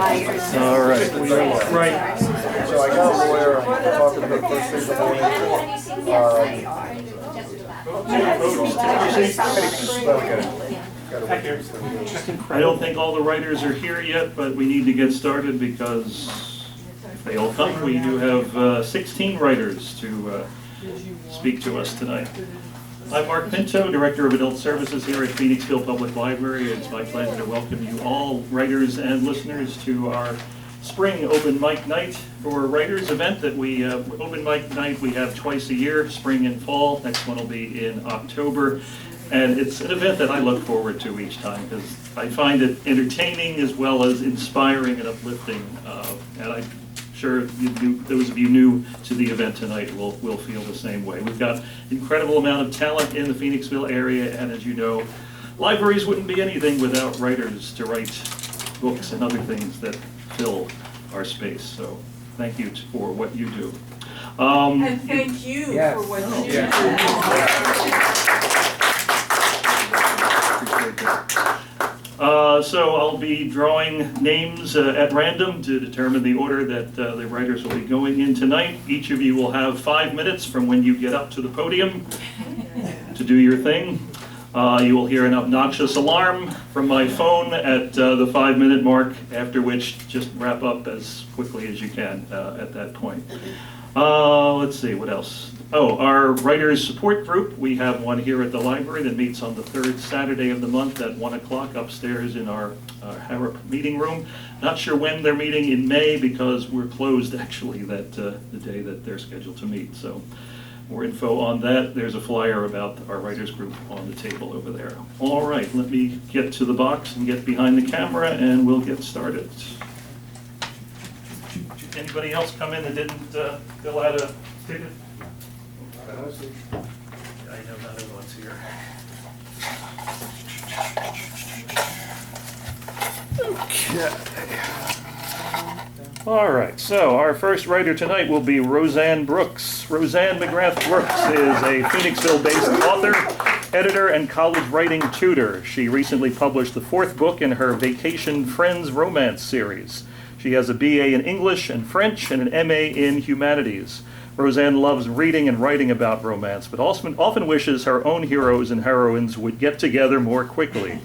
All right, we are live. Right. So I got a lawyer, I'm talking to her first thing in the morning. I don't think all the writers are here yet, but we need to get started because if they all come, we do have 16 writers to speak to us tonight. I'm Mark Pinto, Director of Adult Services here at Phoenixville Public Library. It's my pleasure to welcome you all, writers and listeners, to our spring open mic night for writers event that we, open mic night we have twice a year, spring and fall. Next one will be in October. And it's an event that I look forward to each time because I find it entertaining as well as inspiring and uplifting. And I'm sure those of you new to the event tonight will feel the same way. We've got an incredible amount of talent in the Phoenixville area, and as you know, libraries wouldn't be anything without writers to write books and other things that fill our space. So thank you for what you do. And thank you for what you do. Appreciate that. So I'll be drawing names at random to determine the order that the writers will be going in tonight. Each of you will have 5 minutes from when you get up to the podium to do your thing. You will hear an obnoxious alarm from my phone at the 5-minute mark, after which just wrap up as quickly as you can at that point. Let's see, what else? Oh, our writers support group, we have one here at the library that meets on the third Saturday of the month at 1 o'clock upstairs in our Harrop meeting room. Not sure when they're meeting in May because we're closed actually that the day that they're scheduled to meet. So more info on that. There's a flyer about our writers group on the table over there. All right, let me get to the box and get behind the camera and we'll get started. Did anybody else come in that didn't fill out a ticket? I know not everyone's here. Okay. All right, so our first writer tonight will be Roseanne Brooks. Roseanne McGrath Brooks is a Phoenixville-based author, editor, and college writing tutor. She recently published the 4th book in her Vacation Friends romance series. She has a BA in English and French and an MA in Humanities. Roseanne loves reading and writing about romance, but often wishes her own heroes and heroines would get together more quickly.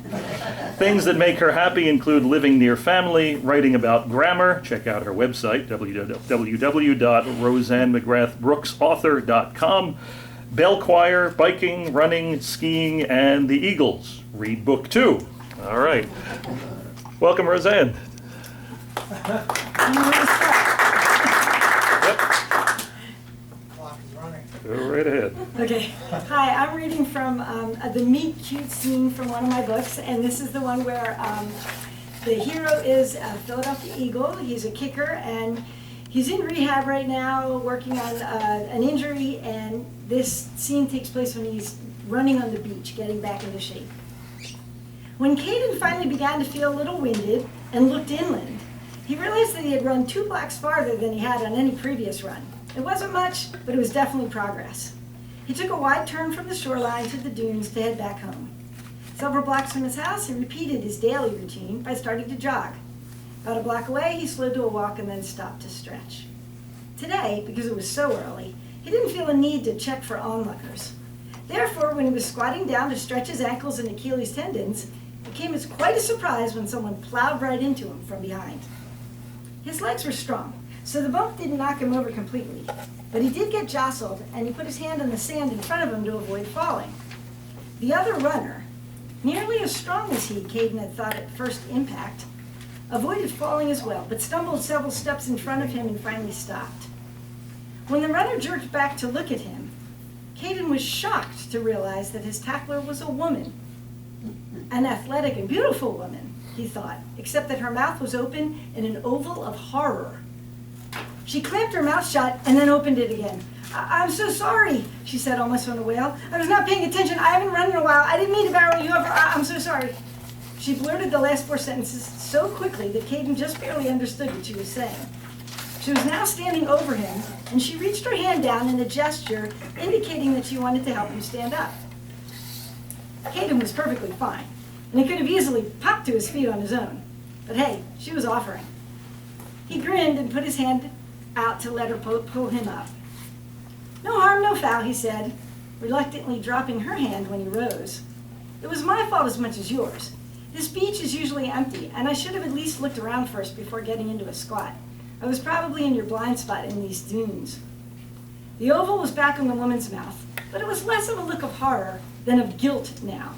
Things that make her happy include living near family, writing about grammar, check out her website, www.roseannemcgrathbrooksauthor.com, bell choir, biking, running, skiing, and the Eagles. Read book 2. All right. Welcome, Roseanne. Go right ahead. Okay. Hi, I'm reading from the meet cute scene from one of my books, and this is the one where the hero is a Philadelphia Eagle. He's a kicker, and he's in rehab right now, working on an injury, and this scene takes place when he's running on the beach, getting back into shape. When Caden finally began to feel a little winded and looked inland, he realized that he had run 2 blocks farther than he had on any previous run. It wasn't much, but it was definitely progress. He took a wide turn from the shoreline to the dunes to head back home. Several blocks from his house, he repeated his daily routine by starting to jog. About a block away, he slid to a walk and then stopped to stretch. Today, because it was so early, he didn't feel a need to check for onlookers. Therefore, when he was squatting down to stretch his ankles and Achilles tendons, it came as quite a surprise when someone plowed right into him from behind. His legs were strong, so the bump didn't knock him over completely, but he did get jostled, and he put his hand on the sand in front of him to avoid falling. The other runner, nearly as strong as he, Caden had thought at first impact, avoided falling as well, but stumbled several steps in front of him and finally stopped. When the runner jerked back to look at him, Caden was shocked to realize that his tackler was a woman. An athletic and beautiful woman, he thought, except that her mouth was open in an oval of horror. She clamped her mouth shut and then opened it again. I'm so sorry, she said almost on a wail. I was not paying attention. I haven't run in a while. I didn't mean to barrel you over. I'm so sorry. She blurted the last 4 sentences so quickly that Caden just barely understood what she was saying. She was now standing over him, and she reached her hand down in a gesture indicating that she wanted to help him stand up. Caden was perfectly fine, and he could have easily popped to his feet on his own. But hey, she was offering. He grinned and put his hand out to let her pull him up. "No harm, no foul," he said, reluctantly dropping her hand when he rose. "It was my fault as much as yours. This beach is usually empty, and I should have at least looked around first before getting into a squat. I was probably in your blind spot in these dunes." The oval was back on the woman's mouth, but it was less of a look of horror than of guilt now.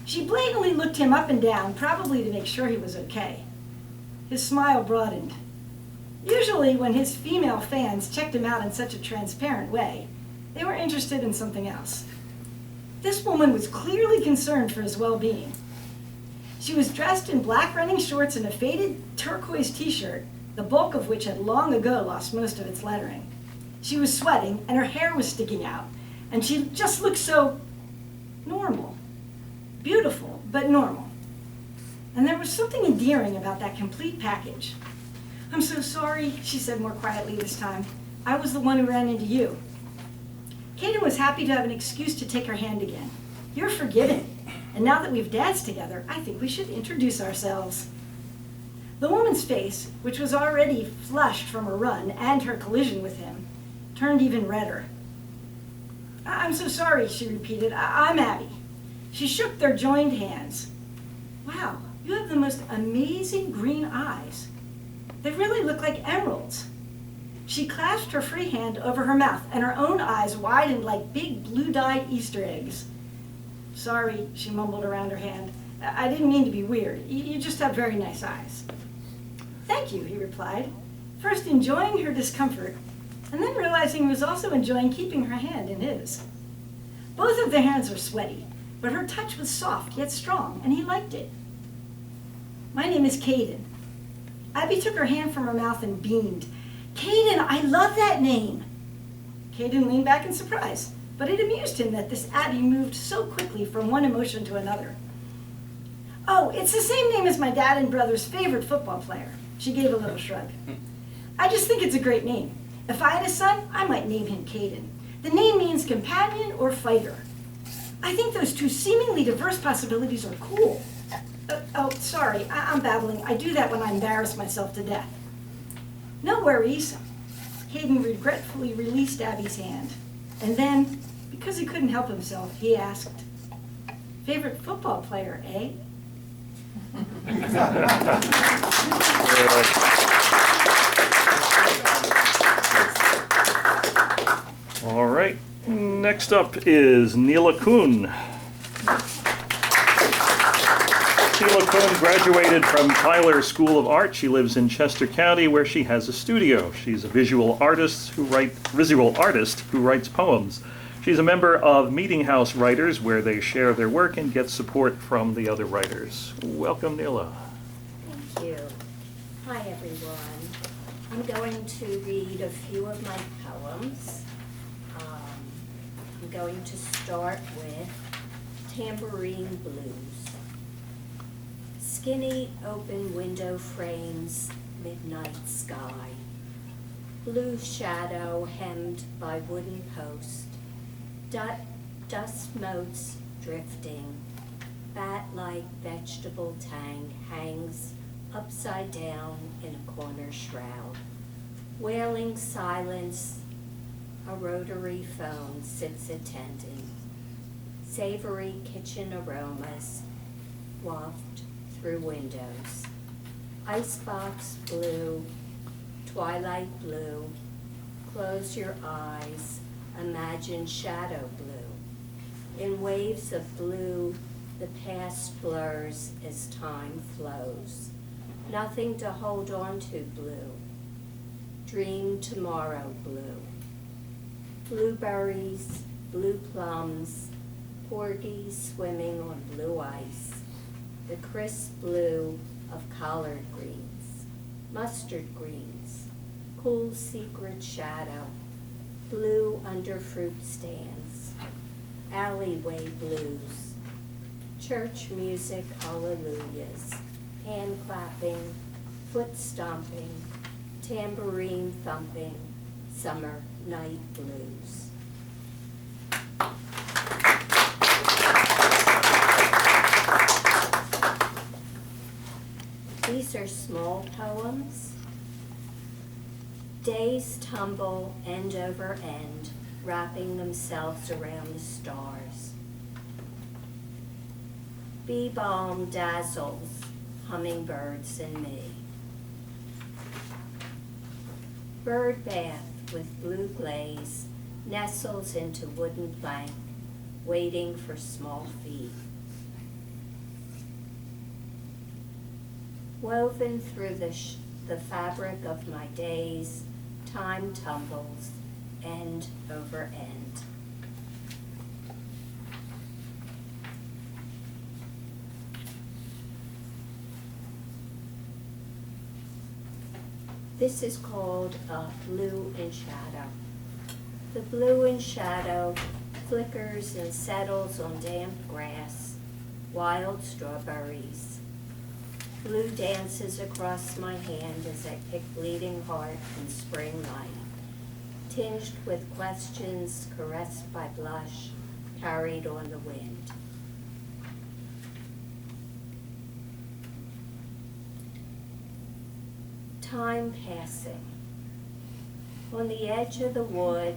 She blatantly looked him up and down, probably to make sure he was okay. His smile broadened. Usually, when his female fans checked him out in such a transparent way, they were interested in something else. This woman was clearly concerned for his well-being. She was dressed in black running shorts and a faded turquoise t-shirt, the bulk of which had long ago lost most of its lettering. She was sweating, and her hair was sticking out, and she just looked so normal. Beautiful, but normal. And there was something endearing about that complete package. "I'm so sorry," she said more quietly this time. "I was the one who ran into you." Kaden was happy to have an excuse to take her hand again. "You're forgiven, and now that we've danced together, I think we should introduce ourselves." The woman's face, which was already flushed from her run and her collision with him, turned even redder. "I'm so sorry," she repeated. "I'm Abby." She shook their joined hands. "Wow, you have the most amazing green eyes. They really look like emeralds." She clasped her free hand over her mouth, and her own eyes widened like big blue-dyed Easter eggs. "Sorry," she mumbled around her hand. "I didn't mean to be weird. You just have very nice eyes." "Thank you," he replied, first enjoying her discomfort, and then realizing he was also enjoying keeping her hand in his. Both of their hands were sweaty, but her touch was soft yet strong, and he liked it. "My name is Kaden." Abby took her hand from her mouth and beamed. "Kaden, I love that name." Kaden leaned back in surprise, but it amused him that this Abby moved so quickly from one emotion to another. "Oh, it's the same name as my dad and brother's favorite football player." She gave a little shrug. "I just think it's a great name. If I had a son, I might name him Kaden. The name means companion or fighter. I think those two seemingly diverse possibilities are cool." Sorry, I'm babbling. I do that when I embarrass myself to death." "No worries." Hayden regretfully released Abby's hand. And then, because he couldn't help himself, he asked, "Favorite football player, eh?" All right, next up is Neela Kuhn. Neela Kuhn graduated from Tyler School of Art. She lives in Chester County, where she has a studio. She's a visual artist who writes poems. She's a member of Meeting House Writers, where they share their work and get support from the other writers. Welcome, Neela. Thank you. Hi, everyone. I'm going to read a few of my poems. I'm going to start with Tambourine Blues. Skinny open window frames, midnight sky. Blue shadow hemmed by wooden post. Dust motes drifting. Bat-like vegetable tang hangs upside down in a corner shroud. Wailing silence, a rotary phone sits attending. Savory kitchen aromas waft through windows. Icebox blue, twilight blue. Close your eyes, imagine shadow blue. In waves of blue, the past blurs as time flows. Nothing to hold on to blue. Dream tomorrow blue. Blueberries, blue plums, porgies swimming on blue ice. The crisp blue of collard greens, mustard greens, cool secret shadow, blue under fruit stands, alleyway blues, church music hallelujahs, hand clapping, foot stomping, tambourine thumping, summer night blues. These are small poems, Days tumble end over end, wrapping themselves around the stars. Bee balm dazzles hummingbirds and me. Bird bath with blue glaze nestles into wooden plank, waiting for small feet. Woven through the fabric of my days, time tumbles end over end. This is called blue in shadow. The blue in shadow flickers and settles on damp grass, wild strawberries. Blue dances across my hand as I pick bleeding heart in spring light, tinged with questions caressed by blush, carried on the wind. Time passing. On the edge of the wood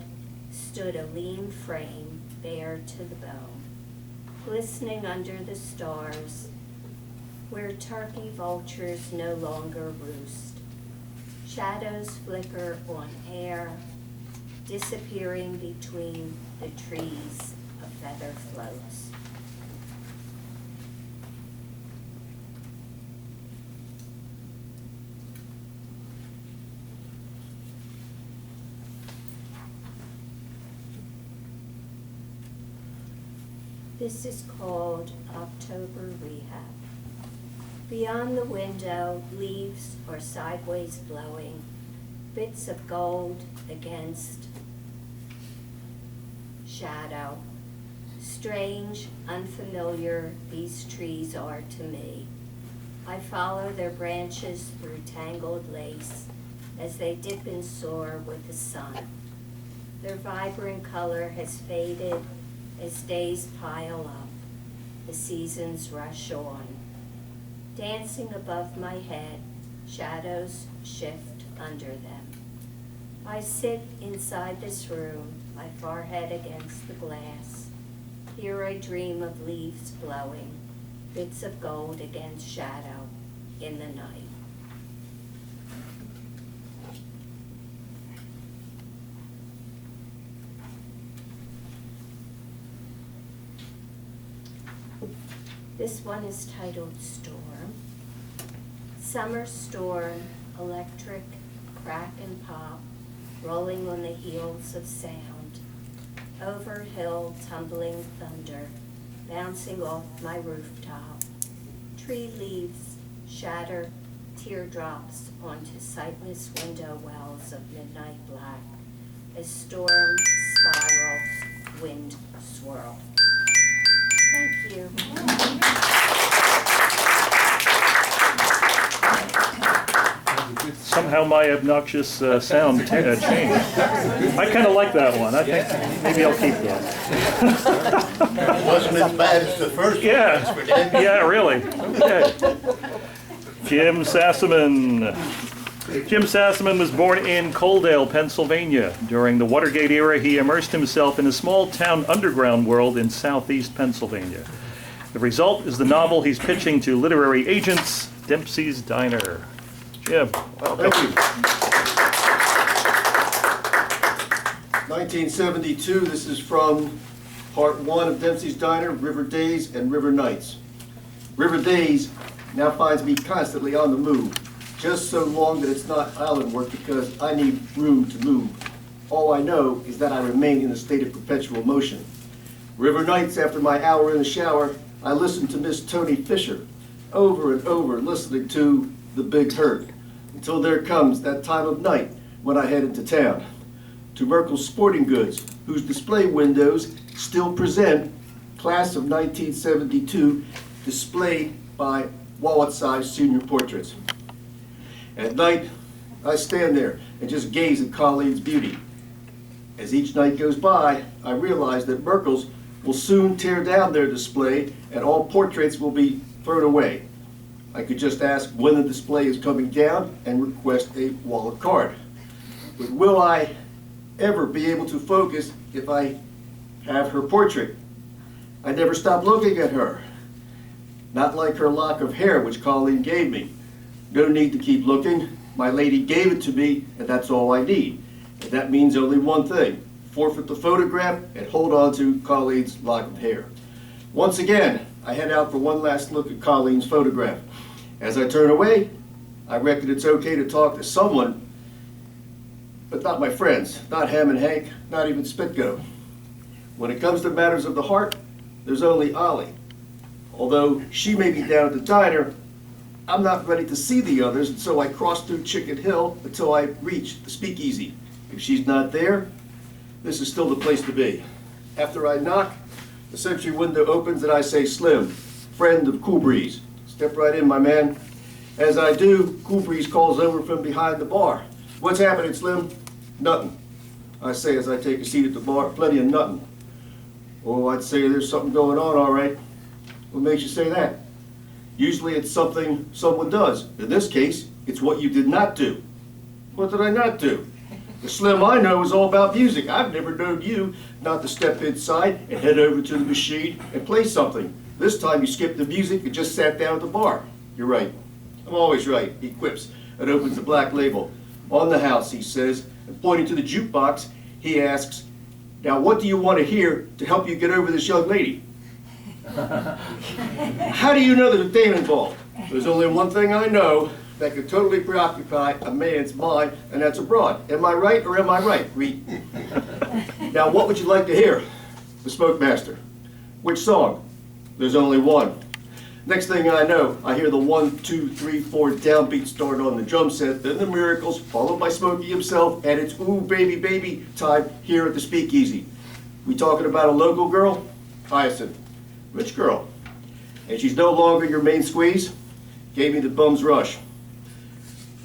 stood a lean frame, bare to the bone, glistening under the stars, where turkey vultures no longer roost. Shadows flicker on air, disappearing between the trees, a feather floats. This is called October Rehab. Beyond the window, leaves are sideways blowing, bits of gold against shadow. Strange, unfamiliar these trees are to me. I follow their branches through tangled lace as they dip and soar with the sun. Their vibrant color has faded as days pile up, the seasons rush on. Dancing above my head, shadows shift under them. I sit inside this room, my forehead against the glass. Here I dream of leaves blowing, bits of gold against shadow in the night. This one is titled Storm. Summer storm, electric, crack and pop, rolling on the heels of sound. Over hill, tumbling thunder, bouncing off my rooftop. Tree leaves shatter teardrops onto sightless window wells of midnight black as storm spirals, wind swirl. Thank you. Somehow my obnoxious sound changed. I kind of like that one. I think maybe I'll keep that. Wasn't as bad as the first one. Yeah, really. Okay. Jim Sassaman. Jim Sassaman was born in Coaldale, Pennsylvania. During the Watergate era, he immersed himself in a small-town underground world in southeast Pennsylvania. The result is the novel he's pitching to literary agents, Dempsey's Diner. Jim, welcome. Thank you. 1972, this is from part 1 of Dempsey's Diner, River Days and River Nights. River Days now finds me constantly on the move, just so long that it's not island work because I need room to move. All I know is that I remain in a state of perpetual motion. River Nights, after my hour in the shower, I listen to Miss Toni Fisher, over and over, listening to The Big Hurt, until there comes that time of night when I head into town, to Merkel's Sporting Goods, whose display windows still present class of 1972, displayed by wallet-sized senior portraits. At night, I stand there and just gaze at Colleen's beauty. As each night goes by, I realize that Merkel's will soon tear down their display and all portraits will be thrown away. I could just ask when the display is coming down and request a wallet card. but will I ever be able to focus if I have her portrait? I never stop looking at her. Not like her lock of hair, which Colleen gave me. No need to keep looking. My lady gave it to me, and that's all I need. And that means only one thing: forfeit the photograph and hold on to Colleen's lock of hair. Once again, I head out for one last look at Colleen's photograph. As I turn away, I reckon it's okay to talk to someone, but not my friends, not Ham and Hank, not even Spitgo. When it comes to matters of the heart, there's only Ollie. Although she may be down at the diner, I'm not ready to see the others, and so I cross through Chicken Hill until I reach the speakeasy. If she's not there, this is still the place to be. After I knock, the sentry window opens and I say, "Slim, friend of Cool Breeze. Step right in, my man." As I do, Cool Breeze calls over from behind the bar. "What's happening, Slim?" "Nothing," I say as I take a seat at the bar. "Plenty of nothing." "Oh, I'd say there's something going on, all right." "What makes you say that?" "Usually it's something someone does. In this case, it's what you did not do." "What did I not do?" "The Slim I know is all about music. I've never known you not to step inside and head over to the machine and play something. This time you skipped the music and just sat down at the bar." "You're right. I'm always right," he quips and opens the black label. "On the house," he says, and pointing to the jukebox, he asks, "Now what do you want to hear to help you get over this young lady?" "How do you know there's a dame involved?" "There's only one thing I know that could totally preoccupy a man's mind, and that's abroad. Am I right or am I right, Reed?" "Now what would you like to hear?" "The Smoke Master." "Which song?" "There's only one." Next thing I know, I hear the 1, 2, 3, 4 downbeat start on the drum set, then the Miracles, followed by Smokey himself, and it's "Ooh Baby Baby" time here at the Speakeasy. "We talking about a local girl?" "Hyacinth." "Which girl?" "And she's no longer your main squeeze?" Gave me the bum's rush.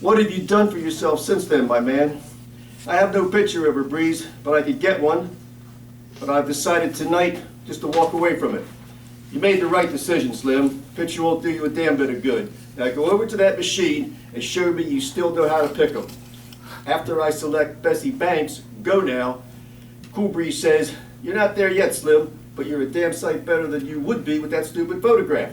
"What have you done for yourself since then, my man?" "I have no picture of her, Breeze, but I could get one. But I've decided tonight just to walk away from it." "You made the right decision, Slim. Picture won't do you a damn bit of good. Now go over to that machine and show me you still know how to pick 'em." After I select Bessie Banks, "Go now," Cool Breeze says, "You're not there yet, Slim, but you're a damn sight better than you would be with that stupid photograph."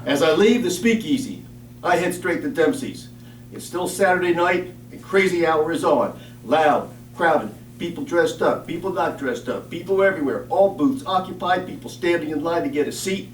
As I leave the Speakeasy, I head straight to Dempsey's. It's still Saturday night, and crazy hour is on. Loud, crowded, people dressed up, people not dressed up, people everywhere, all booths occupied, people standing in line to get a seat.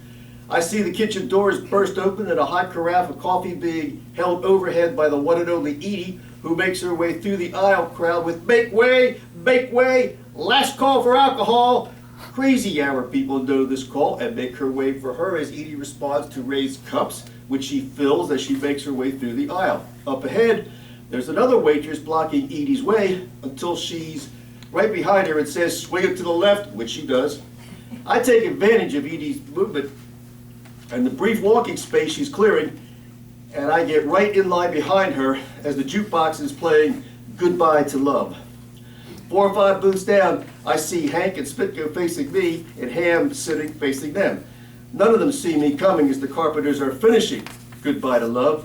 I see the kitchen doors burst open and a hot carafe of coffee being held overhead by the one and only Edie, who makes her way through the aisle crowd with make way, last call for alcohol." Crazy hour people know this call and make her way for her as Edie responds to raised cups, which she fills as she makes her way through the aisle. Up ahead, there's another waitress blocking Edie's way until she's right behind her and says, "Swing it to the left," which she does. I take advantage of Edie's movement and the brief walking space she's clearing, and I get right in line behind her as the jukebox is playing "Goodbye to Love." 4 or 5 booths down, I see Hank and Spitko facing me and Ham sitting facing them. None of them see me coming as the Carpenters are finishing "Goodbye to Love."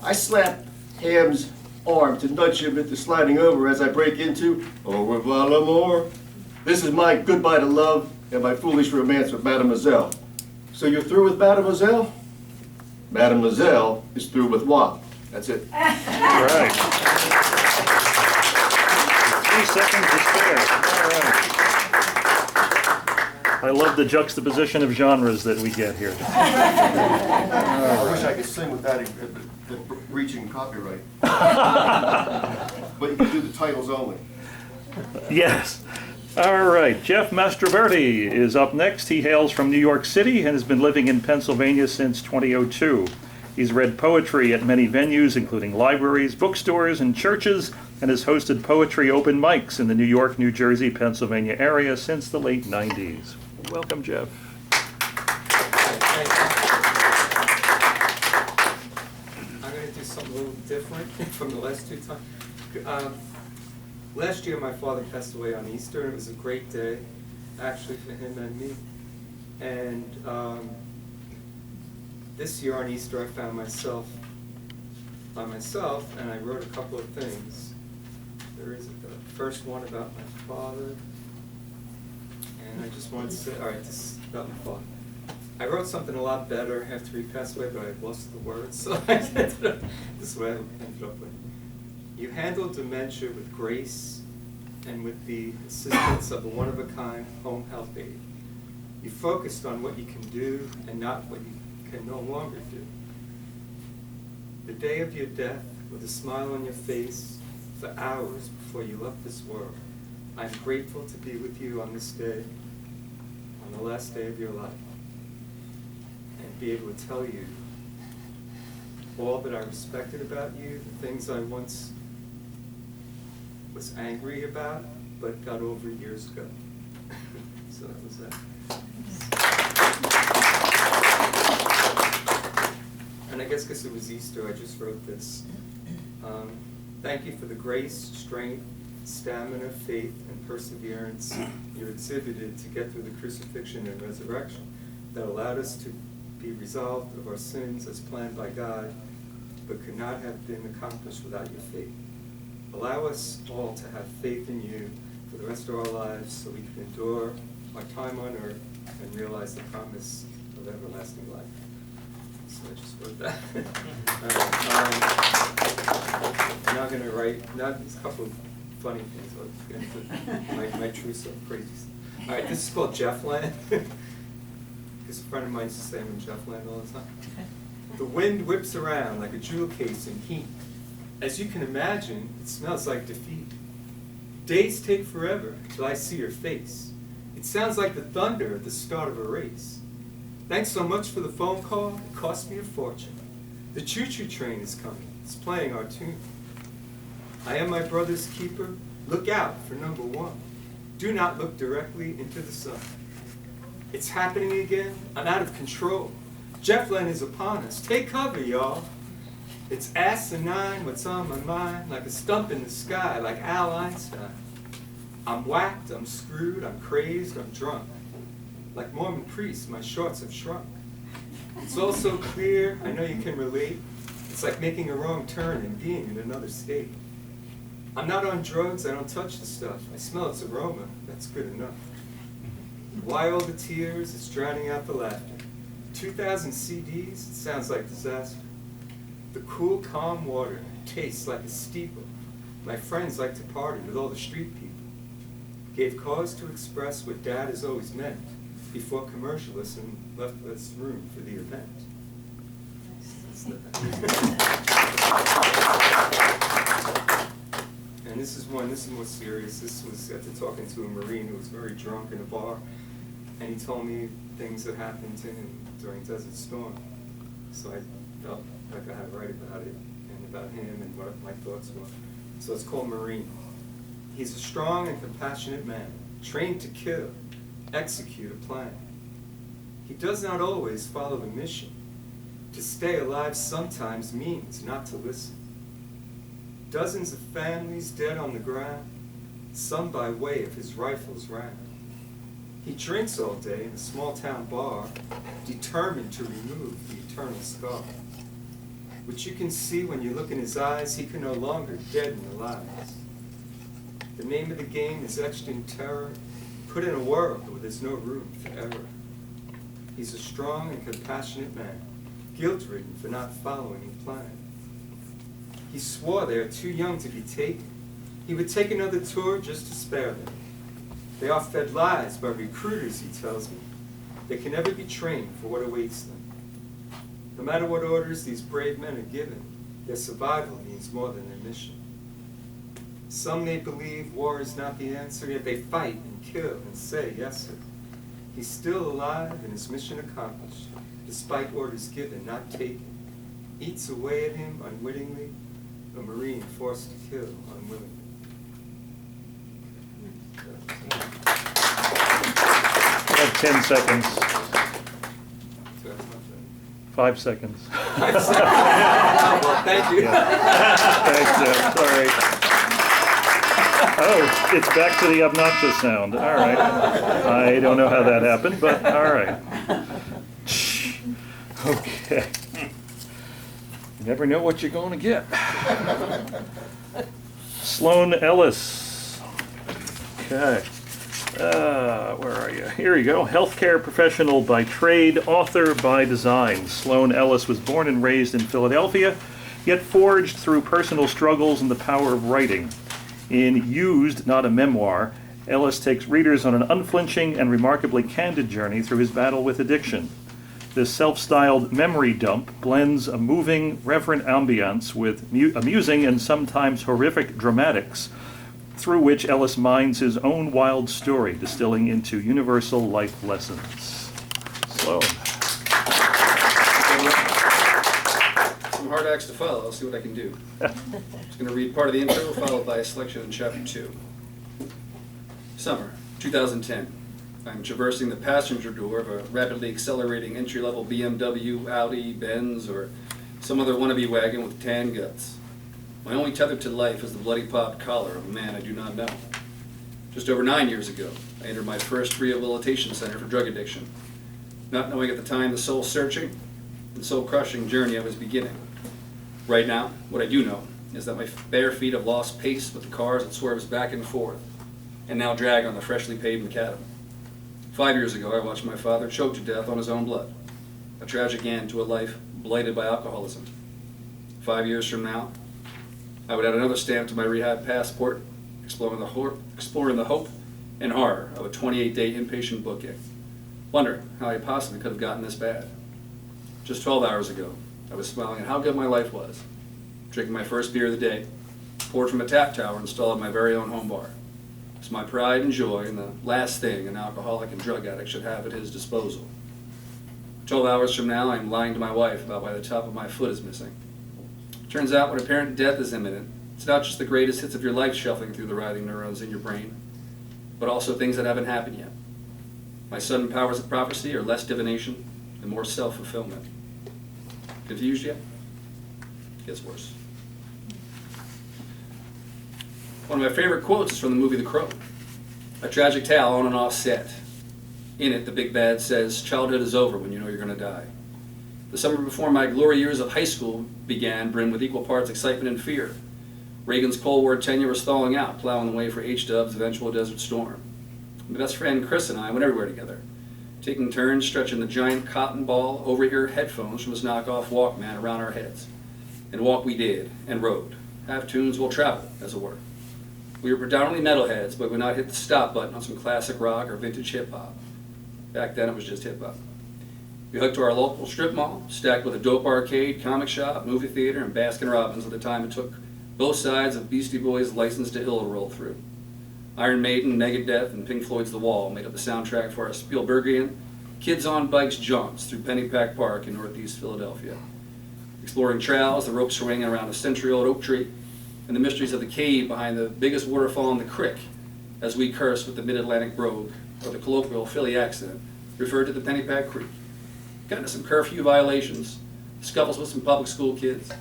I slap Ham's arm to nudge him into sliding over as I break into "Au revoir, l'amour." This is my "Goodbye to Love" and my foolish romance with Mademoiselle. So you're through with Mademoiselle? Mademoiselle is through with moi. That's it. All right. 3 seconds to spare. All right. I love the juxtaposition of genres that we get here. I wish I could sing without breaching copyright. But you can do the titles only. Yes. All right. Jeff Mastroberti is up next. He hails from New York City and has been living in Pennsylvania since 2002. He's read poetry at many venues, including libraries, bookstores, and churches, and has hosted poetry open mics in the New York, New Jersey, Pennsylvania area since the late 90s. Welcome, Jeff. I'm going to do something a little different from the last 2 times. Last year, my father passed away on Easter, and it was a great day, actually, for him and me. And this year on Easter, I found myself by myself, and I wrote a couple of things There is the first one about my father. And I just wanted to say, all right, this is about my father. I wrote something a lot better after he passed away, but I lost the words, so I ended up, this is what I ended up with. You handled dementia with grace and with the assistance of a one-of-a-kind home health aide. You focused on what you can do and not what you can no longer do. The day of your death, with a smile on your face, for hours before you left this world, I'm grateful to be with you on this day, on the last day of your life, and be able to tell you all that I respected about you, the things I once was angry about, but got over years ago. So that was that. And I guess because it was Easter, I just wrote this. Thank you for the grace, strength, stamina, faith, and perseverance you exhibited to get through the crucifixion and resurrection that allowed us to be resolved of our sins as planned by God, but could not have been accomplished without your faith. Allow us all to have faith in you for the rest of our lives so we can endure our time on earth and realize the promise of everlasting life. So I just wrote that. Now I'm going to write, not a couple of funny things, I'll get into my true stuff, crazy stuff. All right, this is called Jeffland. Because a friend of mine used to say I'm in Jeffland all the time. The wind whips around like a jewel case in heat. As you can imagine, it smells like defeat. Days take forever till I see your face. It sounds like the thunder at the start of a race. Thanks so much for the phone call. It cost me a fortune. The choo-choo train is coming. It's playing our tune. I am my brother's keeper. Look out for number one. Do not look directly into the sun. It's happening again. I'm out of control. Jeffland is upon us. Take cover, y'all. It's asinine what's on my mind, like a stump in the sky, like Al Einstein. I'm whacked, I'm screwed, I'm crazed, I'm drunk. Like Mormon priests, my shorts have shrunk. It's all so clear, I know you can relate. It's like making a wrong turn and being in another state. I'm not on drugs, I don't touch the stuff. I smell its aroma, that's good enough. Why all the tears? It's drowning out the laughter. 2,000 CDs, it sounds like disaster. The cool, calm water tastes like a steeple. My friends like to party with all the street people. Gave cause to express what Dad has always meant before commercialism left us room for the event. And this is more serious. This was after talking to a Marine who was very drunk in a bar, and he told me things that happened to him during Desert Storm. So I felt like I had to write about it and about him and what my thoughts were. So it's called Marine. He's a strong and compassionate man, trained to kill, execute a plan. He does not always follow the mission. To stay alive sometimes means not to listen. Dozens of families dead on the ground, some by way of his rifle's round. He drinks all day in a small town bar, determined to remove the eternal scar. Which you can see when you look in his eyes, he can no longer deaden the lies. The name of the game is etched in terror, put in a world where there's no room for error. He's a strong and compassionate man, guilt-ridden for not following the plan. He swore they are too young to be taken. He would take another tour just to spare them. They are fed lies by recruiters, he tells me. They can never be trained for what awaits them. No matter what orders these brave men are given, their survival means more than their mission. Some may believe war is not the answer, yet they fight and kill and say, yes, sir. He's still alive and his mission accomplished, despite orders given, not taken. Eats away at him unwittingly, a Marine forced to kill unwillingly. You have 10 seconds. 5 seconds. 5 seconds. Well, thank you. Thanks, Jeff. Sorry. Oh, it's back to the obnoxious sound. All right. I don't know how that happened, but all right. Okay. You never know what you're going to get. Sloan Ellis. Okay. Where are you? Here you go. Healthcare professional by trade, author by design. Sloan Ellis was born and raised in Philadelphia, yet forged through personal struggles and the power of writing. In Used, Not a Memoir, Ellis takes readers on an unflinching and remarkably candid journey through his battle with addiction. This self-styled memory dump blends a moving, reverent ambiance with amusing and sometimes horrific dramatics, through which Ellis mines his own wild story, distilling into universal life lessons. Sloan. Some hard acts to follow. I'll see what I can do. I'm just going to read part of the intro, followed by a selection in Chapter 2. Summer, 2010. I'm traversing the passenger door of a rapidly accelerating entry-level BMW, Audi, Benz, or some other wannabe wagon with tan guts. My only tether to life is the bloody popped collar of a man I do not know. Just over 9 years ago, I entered my first rehabilitation center for drug addiction, not knowing at the time the soul-searching and soul-crushing journey I was beginning. Right now, what I do know is that my bare feet have lost pace with the cars that swerves back and forth, and now drag on the freshly paved macadam. 5 years ago, I watched my father choke to death on his own blood, a tragic end to a life blighted by alcoholism. 5 years from now, I would add another stamp to my rehab passport, exploring the hope and horror of a 28-day inpatient booking, wondering how I possibly could have gotten this bad. Just 12 hours ago, I was smiling at how good my life was, drinking my first beer of the day, poured from a tap tower installed in my very own home bar. It's my pride and joy and the last thing an alcoholic and drug addict should have at his disposal. 12 hours from now, I'm lying to my wife about why the top of my foot is missing. Turns out when apparent death is imminent, it's not just the greatest hits of your life shuffling through the writhing neurons in your brain, but also things that haven't happened yet. My sudden powers of prophecy are less divination and more self-fulfillment. Confused yet? Gets worse. One of my favorite quotes is from the movie The Crow, a tragic tale on and off set. In it, the big bad says, "Childhood is over when you know you're going to die." The summer before my glory years of high school began brimmed with equal parts excitement and fear. Reagan's Cold War tenure was thawing out, plowing the way for H-Dub's eventual Desert Storm. My best friend Chris and I went everywhere together, taking turns stretching the giant cotton ball over-ear headphones from his knockoff Walkman around our heads. And walk we did, and rode. Half tunes will travel, as it were. We were predominantly metalheads, but would not hit the stop button on some classic rock or vintage hip-hop. Back then it was just hip-hop. We hiked to our local strip mall, stacked with a dope arcade, comic shop, movie theater, and Baskin-Robbins at the time it took both sides of Beastie Boys' License to Ill to roll through. Iron Maiden, Megadeth, and Pink Floyd's The Wall made up the soundtrack for our Spielbergian Kids on Bikes jaunts through Pennypack Park in northeast Philadelphia. Exploring trails, the rope swinging around a century-old oak tree, and the mysteries of the cave behind the biggest waterfall in the creek, as we cursed with the Mid-Atlantic brogue, or the colloquial Philly accent, referred to the Pennypack Creek. Got into some curfew violations, scuffles with some public school kids.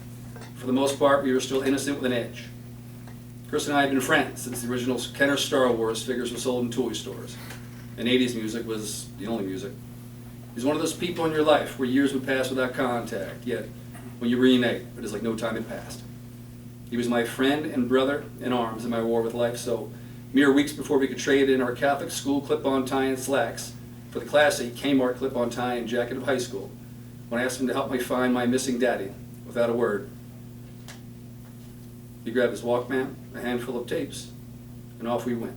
For the most part, we were still innocent with an edge. Chris and I had been friends since the original Kenner Star Wars figures were sold in toy stores, and 80s music was the only music. He's one of those people in your life where years would pass without contact, yet when you reunite, it is like no time had passed. He was my friend and brother in arms in my war with life, so mere weeks before we could trade in our Catholic school clip-on tie and slacks for the classic Kmart clip-on tie and jacket of high school, when I asked him to help me find my missing daddy, without a word, he grabbed his Walkman, a handful of tapes, and off we went.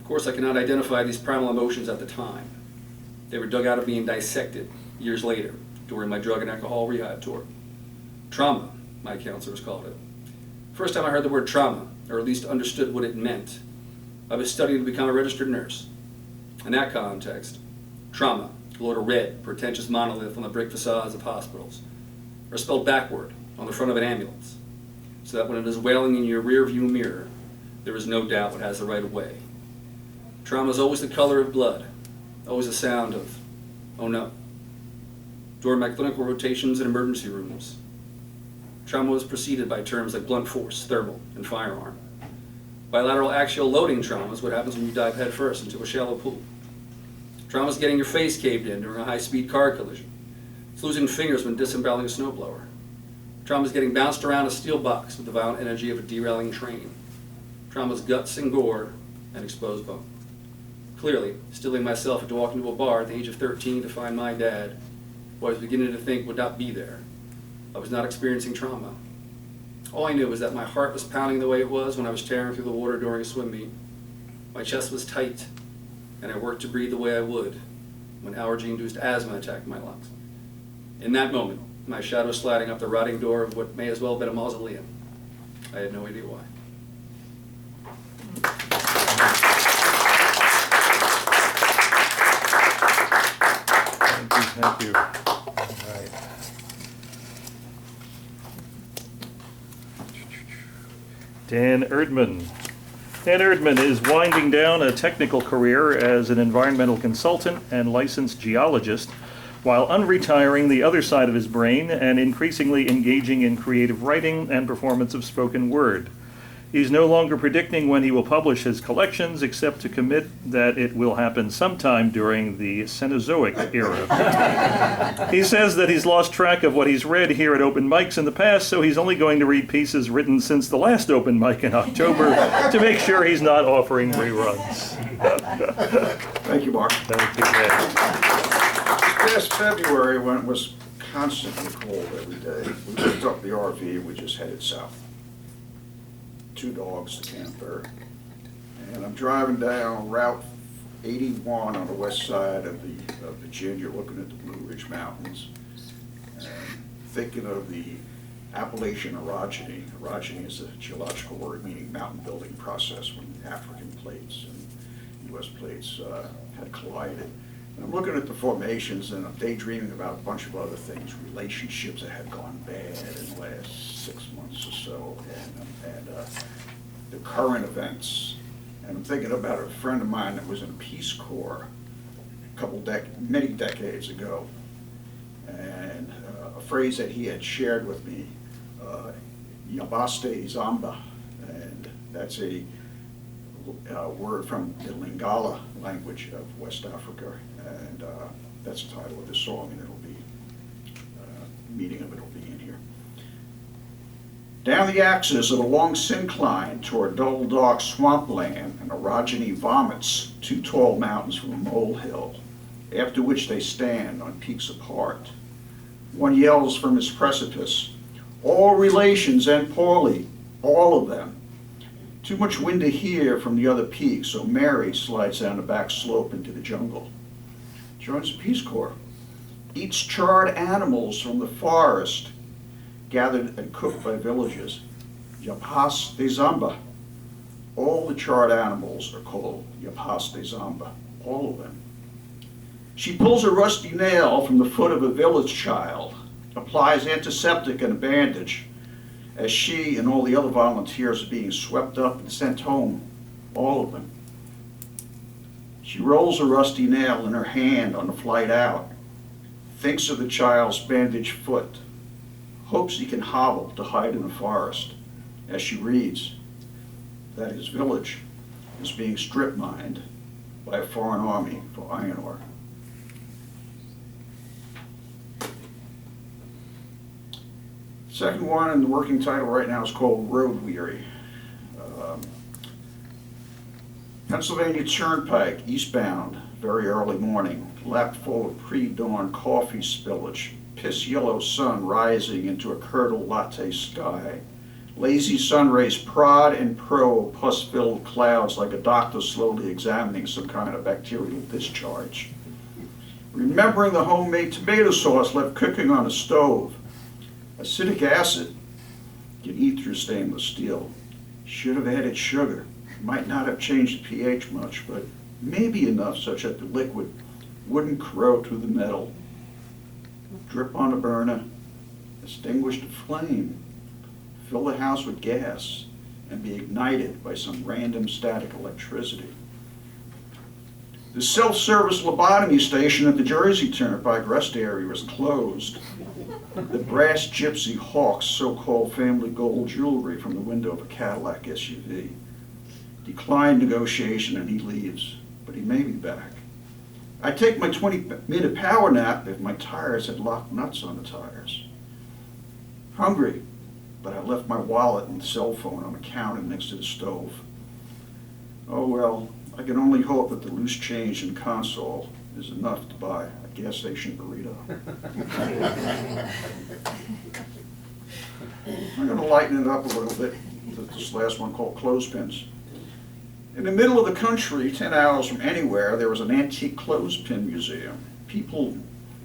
Of course, I cannot identify these primal emotions at the time. They were dug out of me and dissected years later during my drug and alcohol rehab tour. Trauma, my counselors called it. First time I heard the word trauma, or at least understood what it meant, I was studying to become a registered nurse. In that context, trauma glowed a red, pretentious monolith on the brick facades of hospitals, or spelled backward on the front of an ambulance, so that when it is wailing in your rear view mirror, there is no doubt what has the right of way. Trauma is always the color of blood, always a sound of, oh no. During my clinical rotations in emergency rooms, trauma was preceded by terms like blunt force, thermal, and firearm. Bilateral axial loading trauma is what happens when you dive headfirst into a shallow pool. Trauma's getting your face caved in during a high-speed car collision. It's losing fingers when disemboweling a snowblower. Trauma's getting bounced around a steel box with the violent energy of a derailing train. Trauma's guts and gore and exposed bone. Clearly, stilling myself to walk into a bar at the age of 13 to find my dad, who I was beginning to think would not be there. I was not experiencing trauma. All I knew was that my heart was pounding the way it was when I was tearing through the water during a swim meet. My chest was tight, and I worked to breathe the way I would when allergy-induced asthma attacked my lungs. In that moment, my shadow sliding up the rotting door of what may as well have been a mausoleum. I had no idea why. Thank you. All right. Dan Erdman. Dan Erdman is winding down a technical career as an environmental consultant and licensed geologist, while unretiring the other side of his brain and increasingly engaging in creative writing and performance of spoken word. He's no longer predicting when he will publish his collections, except to commit that it will happen sometime during the Cenozoic era. He says that he's lost track of what he's read here at open mics in the past, so he's only going to read pieces written since the last open mic in October to make sure he's not offering reruns. Thank you, Mark. Thank you, Dan. This past February, when it was constantly cold every day, we picked up the RV and we just headed south. 2 dogs to camper, and I'm driving down Route 81 on the west side of Virginia, looking at the Blue Ridge Mountains, and thinking of the Appalachian orogeny. Orogeny is a geological word meaning mountain building process when African plates and U.S. plates had collided. And I'm looking at the formations and I'm daydreaming about a bunch of other things, relationships that had gone bad in the last 6 months or so, and the current events. And I'm thinking about a friend of mine that was in Peace Corps many decades ago, and a phrase that he had shared with me, Yabaste Zamba, and that's a word from the Lingala language of West Africa, and that's the title of this song, and it'll be, meaning of it will be in here. Down the axis of a long syncline toward dull dark swampland, and orogeny vomits 2 tall mountains from a molehill, after which they stand on peaks apart. One yells from his precipice, "All relations end poorly, all of them." Too much wind to hear from the other peak, so Mary slides down the back slope into the jungle. Joins the Peace Corps. Eats charred animals from the forest, gathered and cooked by villagers. Yapas de Zamba. All the charred animals are called Yapas de Zamba, all of them. She pulls a rusty nail from the foot of a village child, applies antiseptic and a bandage, as she and all the other volunteers are being swept up and sent home, all of them. She rolls a rusty nail in her hand on the flight out, thinks of the child's bandaged foot, hopes he can hobble to hide in the forest, as she reads that his village is being strip mined by a foreign army for iron ore. Second one, and the working title right now is called Road Weary. Pennsylvania Turnpike, eastbound, very early morning, lap full of pre-dawn coffee spillage, piss yellow sun rising into a curdle latte sky. Lazy sun rays prod and probe pus-filled clouds like a doctor slowly examining some kind of bacterial discharge. Remembering the homemade tomato sauce left cooking on a stove. Acetic acid can eat through stainless steel. Should have added sugar. Might not have changed the pH much, but maybe enough such that the liquid wouldn't corrode through the metal. Drip on a burner, extinguish the flame, fill the house with gas, and be ignited by some random static electricity. The self-service lobotomy station at the Jersey Turnpike rest area was closed. The brass gypsy hawks so-called family gold jewelry from the window of a Cadillac SUV. Declined negotiation and he leaves, but he may be back. I'd take my 20-minute power nap if my tires had locked nuts on the tires. Hungry, but I left my wallet and cell phone on the counter next to the stove. Oh well, I can only hope that the loose change in console is enough to buy a gas station burrito. I'm going to lighten it up a little bit with this last one called Clothespins. In the middle of the country, 10 hours from anywhere, there was an antique clothespin museum.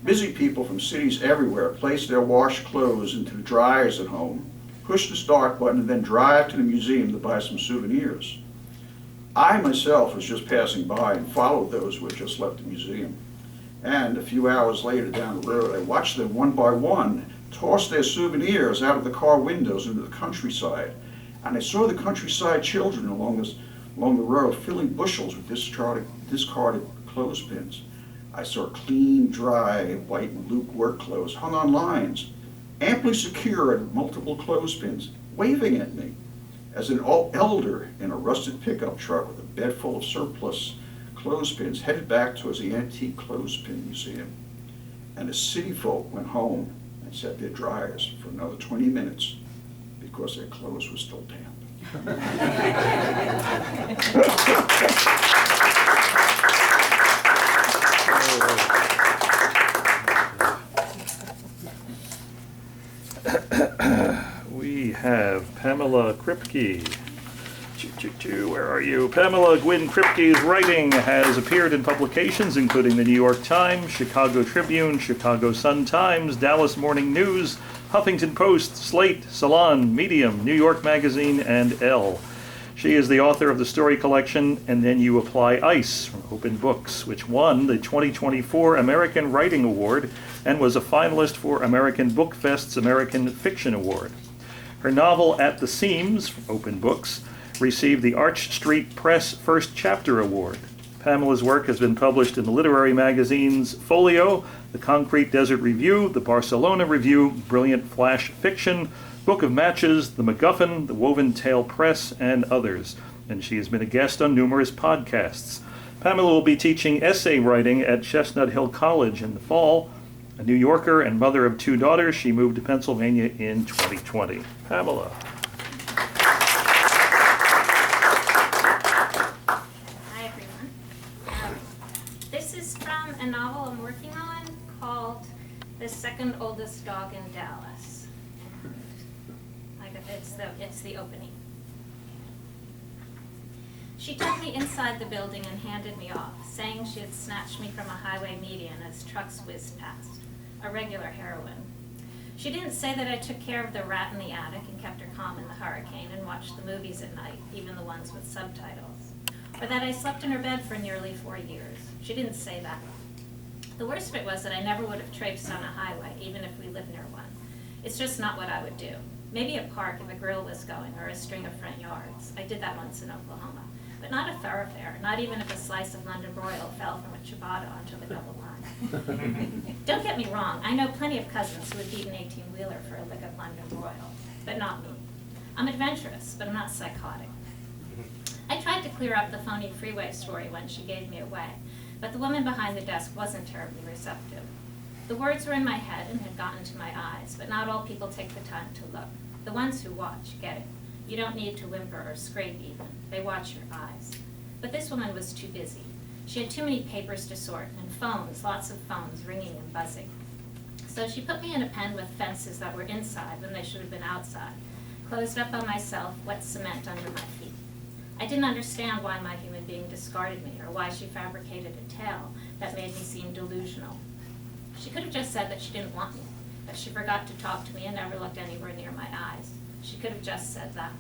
Busy people from cities everywhere placed their washed clothes into the dryers at home, pushed the start button, and then drive to the museum to buy some souvenirs. I myself was just passing by and followed those who had just left the museum. And a few hours later down the road, I watched them one by one toss their souvenirs out of the car windows into the countryside. And I saw the countryside children along the road filling bushels with discarded clothespins. I saw clean, dry, white and Luke work clothes hung on lines, amply secured multiple clothespins, waving at me as an elder in a rusted pickup truck with a bed full of surplus clothespins headed back towards the antique clothespin museum. And the city folk went home and set their dryers for another 20 minutes because their clothes were still damp. We have Pamela Kripke. Where are you? Pamela Gwynn Kripke's writing has appeared in publications including the New York Times, Chicago Tribune, Chicago Sun-Times, Dallas Morning News, Huffington Post, Slate, Salon, Medium, New York Magazine, and Elle. She is the author of the story collection And Then You Apply Ice from Open Books, which won the 2024 American Writing Award and was a finalist for American Book Fest's American Fiction Award. Her novel At the Seams from Open Books received the Arch Street Press First Chapter Award. Pamela's work has been published in the literary magazines Folio, the Concrete Desert Review, the Barcelona Review, Brilliant Flash Fiction, Book of Matches, the MacGuffin, the Woven Tale Press, and others. And she has been a guest on numerous podcasts. Pamela will be teaching essay writing at Chestnut Hill College in the fall. A New Yorker and mother of 2 daughters, she moved to Pennsylvania in 2020. Pamela. Hi, everyone. This is from a novel I'm working on called The Second Oldest Dog in Dallas. It's the opening. She took me inside the building and handed me off, saying she had snatched me from a highway median as trucks whizzed past. A regular heroine. She didn't say that I took care of the rat in the attic and kept her calm in the hurricane and watched the movies at night, even the ones with subtitles. Or that I slept in her bed for nearly 4 years. She didn't say that. The worst of it was that I never would have traipsed on a highway, even if we lived near one. It's just not what I would do. Maybe a park if a grill was going, or a string of front yards. I did that once in Oklahoma. But not a thoroughfare, not even if a slice of London broil fell from a ciabatta onto the double line. Don't get me wrong, I know plenty of cousins who would beat an 18-wheeler for a lick of London broil, but not me. I'm adventurous, but I'm not psychotic. I tried to clear up the phony freeway story when she gave me away, but the woman behind the desk wasn't terribly receptive. The words were in my head and had gotten to my eyes, but not all people take the time to look. The ones who watch get it. You don't need to whimper or scrape even. They watch your eyes. But this woman was too busy. She had too many papers to sort, and phones, lots of phones, ringing and buzzing. So she put me in a pen with fences that were inside when they should have been outside, closed up on myself, wet cement under my feet. I didn't understand why my human being discarded me, or why she fabricated a tale that made me seem delusional. She could have just said that she didn't want me, that she forgot to talk to me and never looked anywhere near my eyes. She could have just said that.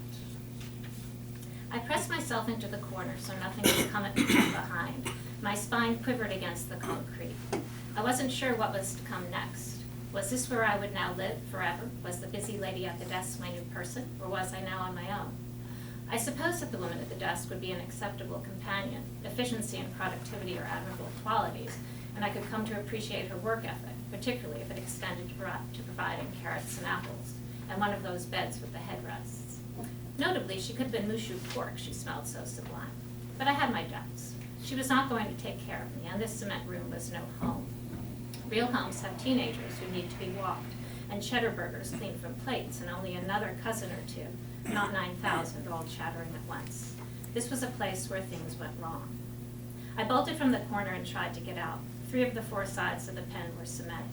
I pressed myself into the corner so nothing would come at me from behind. My spine quivered against the concrete. I wasn't sure what was to come next. Was this where I would now live forever? Was the busy lady at the desk my new person, or was I now on my own? I suppose that the woman at the desk would be an acceptable companion. Efficiency and productivity are admirable qualities, and I could come to appreciate her work ethic, particularly if it extended to providing carrots and apples, and one of those beds with the headrests. Notably, she could have been mushu pork, she smelled so sublime. But I had my doubts. She was not going to take care of me, and this cement room was no home. Real homes have teenagers who need to be walked, and cheddar burgers cleaned from plates, and only another cousin or two, not 9,000, all chattering at once. This was a place where things went wrong. I bolted from the corner and tried to get out. 3 of the 4 sides of the pen were cement.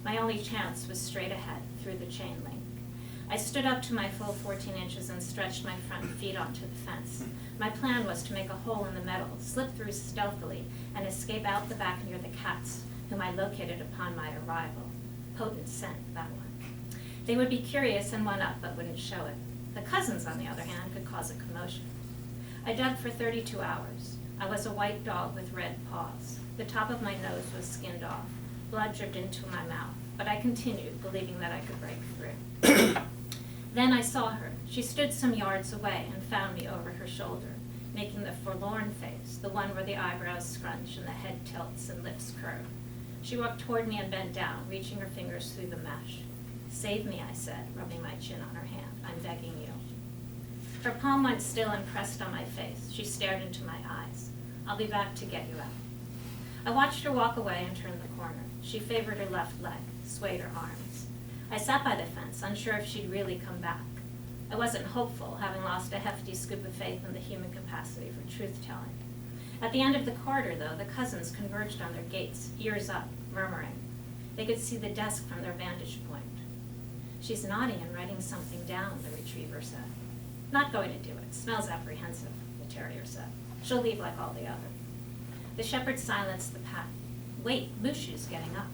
My only chance was straight ahead, through the chain link. I stood up to my full 14 inches and stretched my front feet onto the fence. My plan was to make a hole in the metal, slip through stealthily, and escape out the back near the cats, whom I located upon my arrival. Potent scent, that one. They would be curious and one up, but wouldn't show it. The cousins, on the other hand, could cause a commotion. I dug for 32 hours. I was a white dog with red paws. The top of my nose was skinned off. Blood dripped into my mouth, but I continued, believing that I could break through. Then I saw her. She stood some yards away and found me over her shoulder, making the forlorn face, the one where the eyebrows scrunch and the head tilts and lips curve. She walked toward me and bent down, reaching her fingers through the mesh. "Save me," I said, rubbing my chin on her hand. "I'm begging you." Her palm went still and pressed on my face. She stared into my eyes. "I'll be back to get you out." I watched her walk away and turn the corner. She favored her left leg, swayed her arms. I sat by the fence, unsure if she'd really come back. I wasn't hopeful, having lost a hefty scoop of faith in the human capacity for truth-telling. At the end of the corridor, though, the cousins converged on their gates, ears up, murmuring. They could see the desk from their vantage point. "She's nodding and writing something down," the retriever said. "Not going to do it. Smells apprehensive," the terrier said. "She'll leave like all the others." The shepherd silenced the pat. "Wait, Mushu's getting up."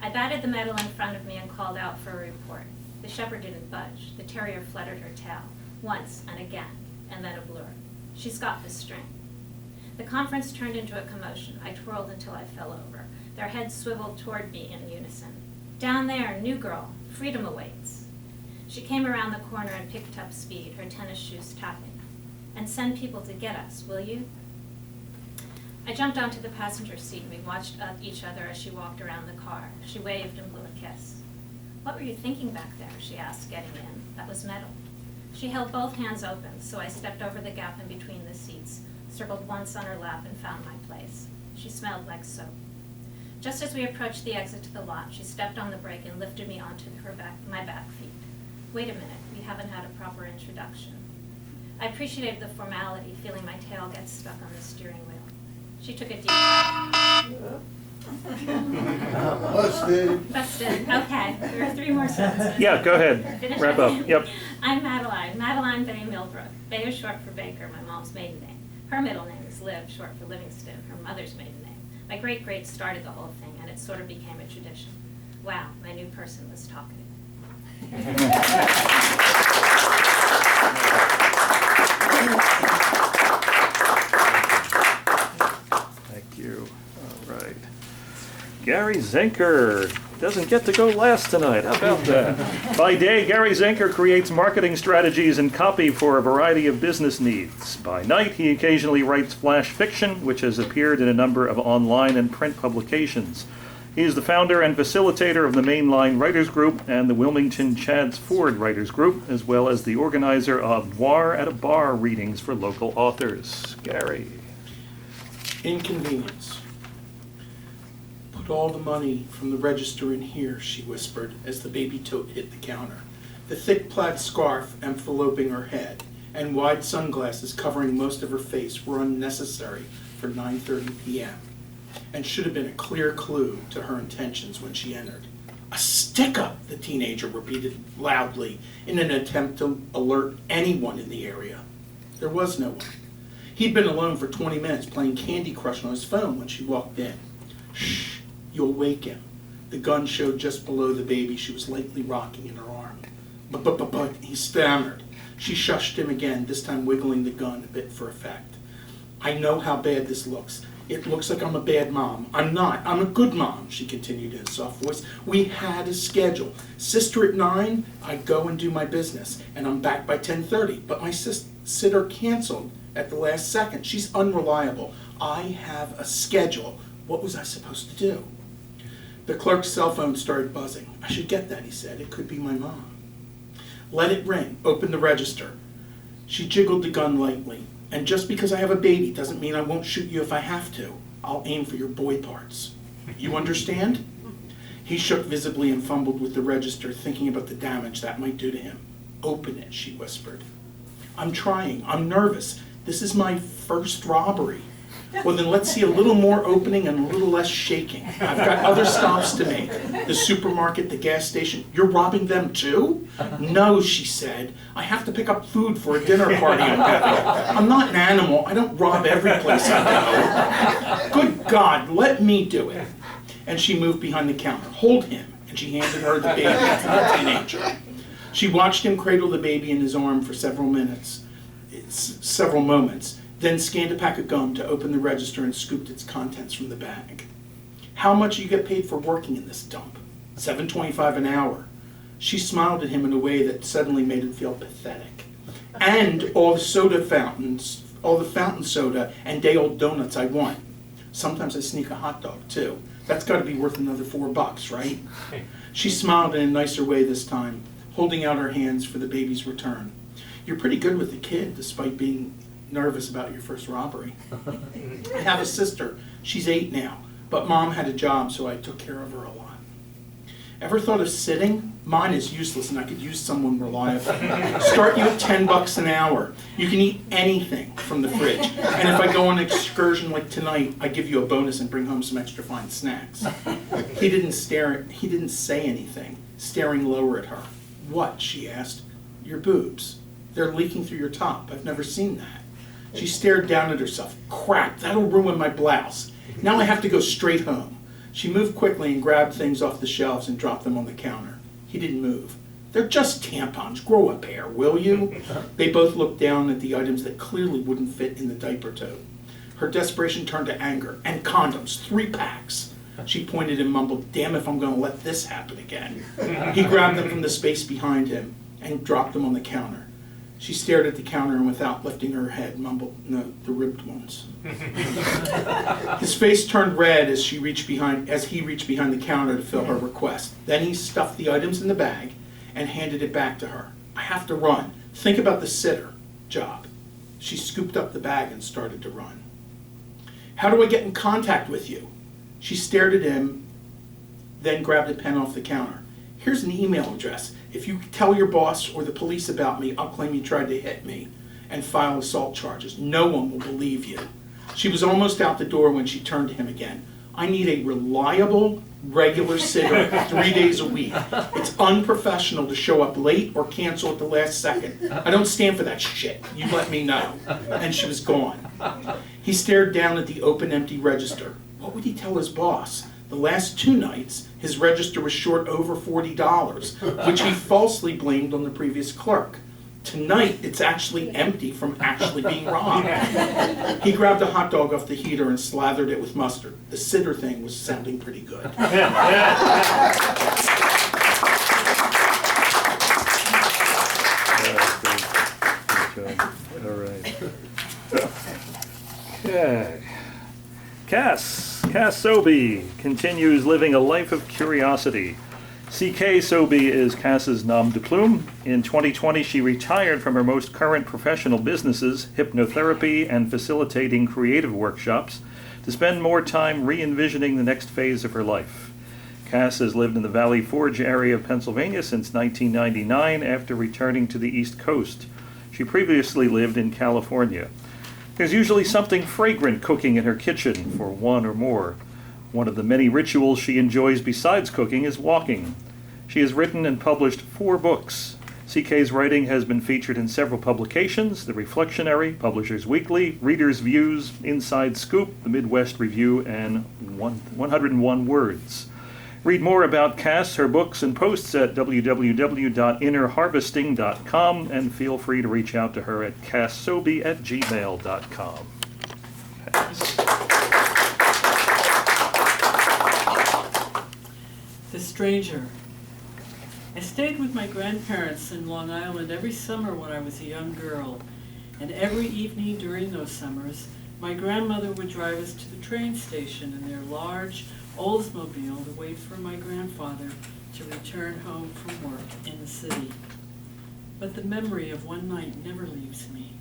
I batted the metal in front of me and called out for a report. The shepherd didn't budge. The terrier fluttered her tail, once and again, and then a blur. "She's got the string." The conference turned into a commotion. I twirled until I fell over. Their heads swiveled toward me in unison. "Down there, new girl. Freedom awaits." She came around the corner and picked up speed, her tennis shoes tapping. "And send people to get us, will you?" I jumped onto the passenger seat and we watched each other as she walked around the car. She waved and blew a kiss. "What were you thinking back there?" she asked, getting in. "That was metal." She held both hands open, so I stepped over the gap in between the seats, circled once on her lap, and found my place. She smelled like soap. Just as we approached the exit to the lot, she stepped on the brake and lifted me onto my back feet. "Wait a minute, we haven't had a proper introduction." I appreciated the formality, feeling my tail get stuck on the steering wheel. She took a deep breath. Busted. Busted. Okay, there are 3 more sentences. Yeah, go ahead. Finish Wrap it? up. Yep. I'm Madeline Bay Milbrook. Bay is short for Baker, my mom's maiden name. Her middle name is Liv, short for Livingston, her mother's maiden name. My great-great started the whole thing, and it sort of became a tradition. Wow, my new person was talkative. Thank you. All right. Gary Zenker doesn't get to go last tonight. How about that? By day, Gary Zenker creates marketing strategies and copy for a variety of business needs. By night, he occasionally writes flash fiction, which has appeared in a number of online and print publications. He is the founder and facilitator of the Mainline Writers Group and the Wilmington Chadds Ford Writers Group, as well as the organizer of Noir at a Bar readings for local authors. Gary. Inconvenience. "Put all the money from the register in here," she whispered as the baby tote hit the counter. The thick plaid scarf enveloping her head and wide sunglasses covering most of her face were unnecessary for 9:30 p.m. and should have been a clear clue to her intentions when she entered. "A stick-up," the teenager repeated loudly in an attempt to alert anyone in the area. There was no one. He'd been alone for 20 minutes playing Candy Crush on his phone when she walked in. "Shh, you'll wake him." The gun showed just below the baby she was lightly rocking in her arm. But, he stammered. She shushed him again, this time wiggling the gun a bit for effect. "I know how bad this looks. It looks like I'm a bad mom. I'm not. I'm a good mom," she continued in a soft voice. "We had a schedule. Sister at 9, I'd go and do my business, and I'm back by 10:30. But my sitter canceled at the last second. She's unreliable. I have a schedule. What was I supposed to do?" The clerk's cell phone started buzzing. "I should get that," he said. "It could be my mom." "Let it ring. Open the register." She jiggled the gun lightly. And just because I have a baby doesn't mean I won't shoot you if I have to. I'll aim for your boy parts. You understand? He shook visibly and fumbled with the register, thinking about the damage that might do to him. Open it, she whispered. I'm trying. I'm nervous. This is my first robbery. Well, then let's see a little more opening and a little less shaking. I've got other stops to make. The supermarket, the gas station. You're robbing them too? No, she said. I have to pick up food for a dinner party I'm having. I'm not an animal. I don't rob every place I go. Good God, let me do it. And she moved behind the counter. Hold him. And she handed her the baby to the teenager. She watched him cradle the baby in his arm for several moments, then scanned a pack of gum to open the register and scooped its contents from the bag. How much do you get paid for working in this dump? $7.25 an hour. She smiled at him in a way that suddenly made him feel pathetic. And all the soda fountains, all the fountain soda and day-old donuts I want. Sometimes I sneak a hot dog too. That's got to be worth another $4, right? She smiled in a nicer way this time, holding out her hands for the baby's return. You're pretty good with the kid, despite being nervous about your first robbery. I have a sister. She's 8 now, but Mom had a job, so I took care of her a lot. Ever thought of sitting? Mine is useless, and I could use someone reliable. Start you at $10 an hour. You can eat anything from the fridge. And if I go on an excursion like tonight, I give you a bonus and bring home some extra fine snacks. He didn't say anything, staring lower at her. What? She asked. Your boobs. They're leaking through your top. I've never seen that. She stared down at herself. Crap, that'll ruin my blouse. Now I have to go straight home. She moved quickly and grabbed things off the shelves and dropped them on the counter. He didn't move. They're just tampons. Grow a pair, will you? They both looked down at the items that clearly wouldn't fit in the diaper tote. Her desperation turned to anger. And condoms, 3 packs. She pointed and mumbled, damn if I'm going to let this happen again. He grabbed them from the space behind him and dropped them on the counter. She stared at the counter and without lifting her head mumbled, no, the ribbed ones. His face turned red as he reached behind the counter to fill her request. Then he stuffed the items in the bag and handed it back to her. I have to run. Think about the sitter job. She scooped up the bag and started to run. How do I get in contact with you? She stared at him, then grabbed a pen off the counter. Here's an email address. If you tell your boss or the police about me, I'll claim you tried to hit me and file assault charges. No one will believe you. She was almost out the door when she turned to him again. I need a reliable, regular sitter 3 days a week. It's unprofessional to show up late or cancel at the last second. I don't stand for that shit. You let me know. And she was gone. He stared down at the open, empty register. What would he tell his boss? The last 2 nights, his register was short over $40, which he falsely blamed on the previous clerk. Tonight, it's actually empty from actually being robbed. He grabbed a hot dog off the heater and slathered it with mustard. The sitter thing was sounding pretty good. All right. Okay. Cass Sobey continues living a life of curiosity. C.K. Sobey is Cass's nom de plume. In 2020, she retired from her most current professional businesses, hypnotherapy and facilitating creative workshops, to spend more time re-envisioning the next phase of her life. Cass has lived in the Valley Forge area of Pennsylvania since 1999 after returning to the East Coast. She previously lived in California. There's usually something fragrant cooking in her kitchen for one or more. One of the many rituals she enjoys besides cooking is walking. She has written and published 4 books. CK's writing has been featured in several publications: The Reflectionary, Publishers Weekly, Reader's Views, Inside Scoop, The Midwest Review, and 101 Words. Read more about Cass, her books, and posts at www.innerharvesting.com, and feel free to reach out to her at casssobey@gmail.com. The Stranger. I stayed with my grandparents in Long Island every summer when I was a young girl, and every evening during those summers, my grandmother would drive us to the train station in their large Oldsmobile to wait for my grandfather to return home from work in the city. But the memory of one night never leaves me.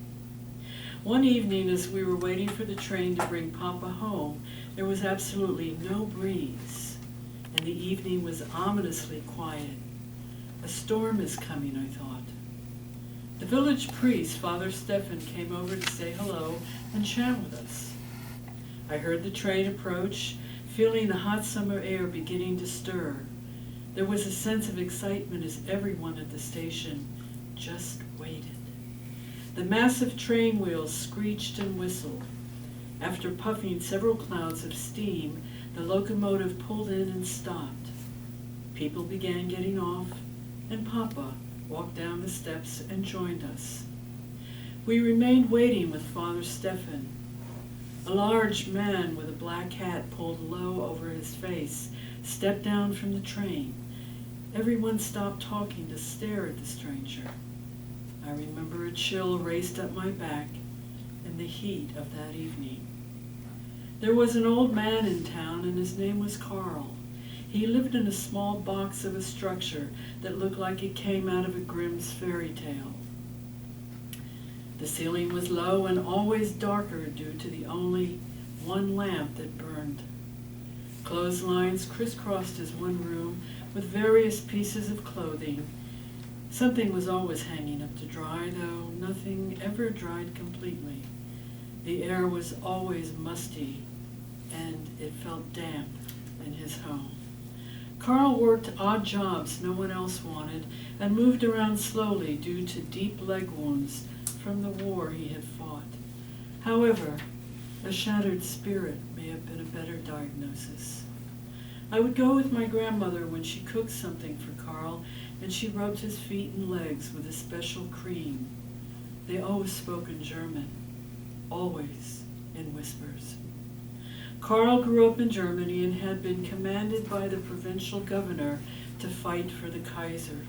One evening, as we were waiting for the train to bring Papa home, there was absolutely no breeze, and the evening was ominously quiet. A storm is coming, I thought. The village priest, Father Stephan, came over to say hello and chat with us. I heard the train approach, feeling the hot summer air beginning to stir. There was a sense of excitement as everyone at the station just waited. The massive train wheels screeched and whistled. After puffing several clouds of steam, the locomotive pulled in and stopped. People began getting off, and Papa walked down the steps and joined us. We remained waiting with Father Stephan. A large man with a black hat pulled low over his face stepped down from the train. Everyone stopped talking to stare at the stranger. I remember a chill raced up my back in the heat of that evening. There was an old man in town, and his name was Carl. He lived in a small box of a structure that looked like it came out of a Grimm's fairy tale. The ceiling was low and always darker due to the only one lamp that burned. Clotheslines crisscrossed his one room with various pieces of clothing. Something was always hanging up to dry, though nothing ever dried completely. The air was always musty, and it felt damp in his home. Carl worked odd jobs no one else wanted and moved around slowly due to deep leg wounds from the war he had fought. However, a shattered spirit may have been a better diagnosis. I would go with my grandmother when she cooked something for Carl, and she rubbed his feet and legs with a special cream. They always spoke in German, always in whispers. Carl grew up in Germany and had been commanded by the provincial governor to fight for the Kaiser.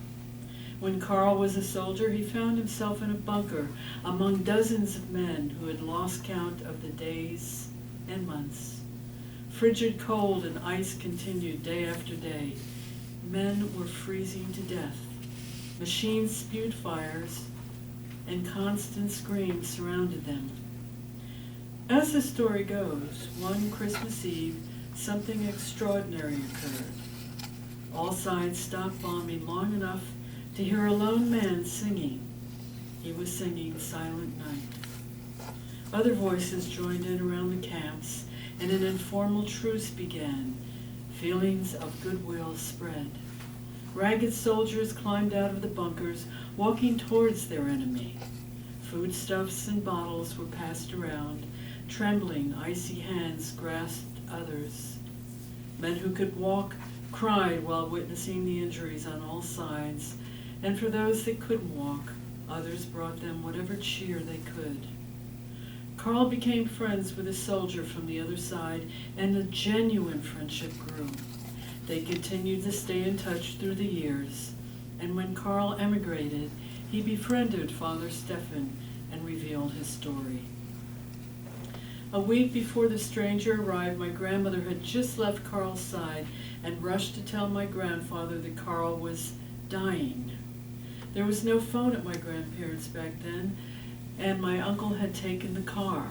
When Carl was a soldier, he found himself in a bunker among dozens of men who had lost count of the days and months. Frigid cold and ice continued day after day. Men were freezing to death. Machines spewed fires, and constant screams surrounded them. As the story goes, one Christmas Eve, something extraordinary occurred. All sides stopped bombing long enough to hear a lone man singing. He was singing Silent Night. Other voices joined in around the camps, and an informal truce began. Feelings of goodwill spread. Ragged soldiers climbed out of the bunkers, walking towards their enemy. Foodstuffs and bottles were passed around. Trembling, icy hands grasped others. Men who could walk cried while witnessing the injuries on all sides, and for those that couldn't walk, others brought them whatever cheer they could. Carl became friends with a soldier from the other side, and a genuine friendship grew. They continued to stay in touch through the years, and when Carl emigrated, he befriended Father Stephan and revealed his story. A week before the stranger arrived, my grandmother had just left Carl's side and rushed to tell my grandfather that Carl was dying. There was no phone at my grandparents' back then, and my uncle had taken the car.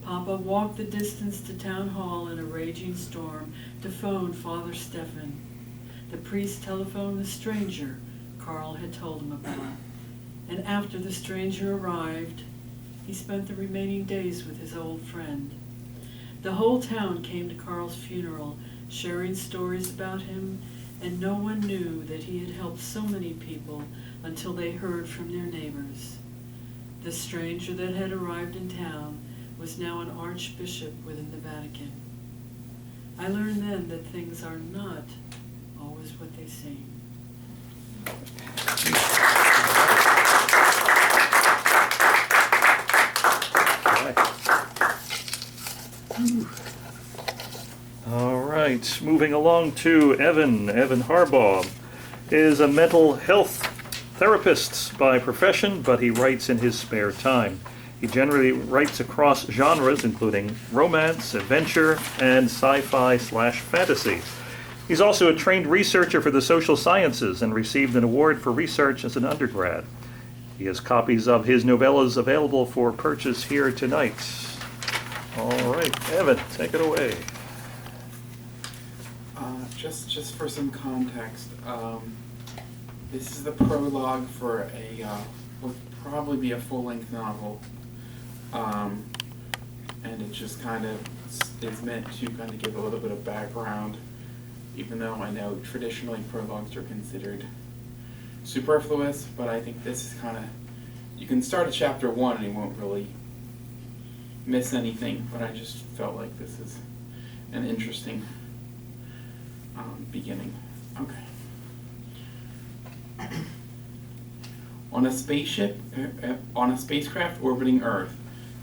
Papa walked the distance to town hall in a raging storm to phone Father Stephan. The priest telephoned the stranger Carl had told him about, and after the stranger arrived, he spent the remaining days with his old friend. The whole town came to Carl's funeral, sharing stories about him, and no one knew that he had helped so many people until they heard from their neighbors. The stranger that had arrived in town was now an archbishop within the Vatican. I learned then that things are not always what they seem. All right, moving along to Evan. Evan Harbaugh is a mental health therapist by profession, but he writes in his spare time. He generally writes across genres, including romance, adventure, and sci-fi/fantasy. He's also a trained researcher for the social sciences and received an award for research as an undergrad. He has copies of his novellas available for purchase here tonight. All right, Evan, take it away. Just for some context, this is the prologue for will probably be a full-length novel, and it just kind of is meant to kind of give a little bit of background, even though I know traditionally prologues are considered superfluous, but I think this is kind of, you can start at chapter 1 and you won't really miss anything, but I just felt like this is an interesting beginning. Okay. On a spacecraft orbiting Earth,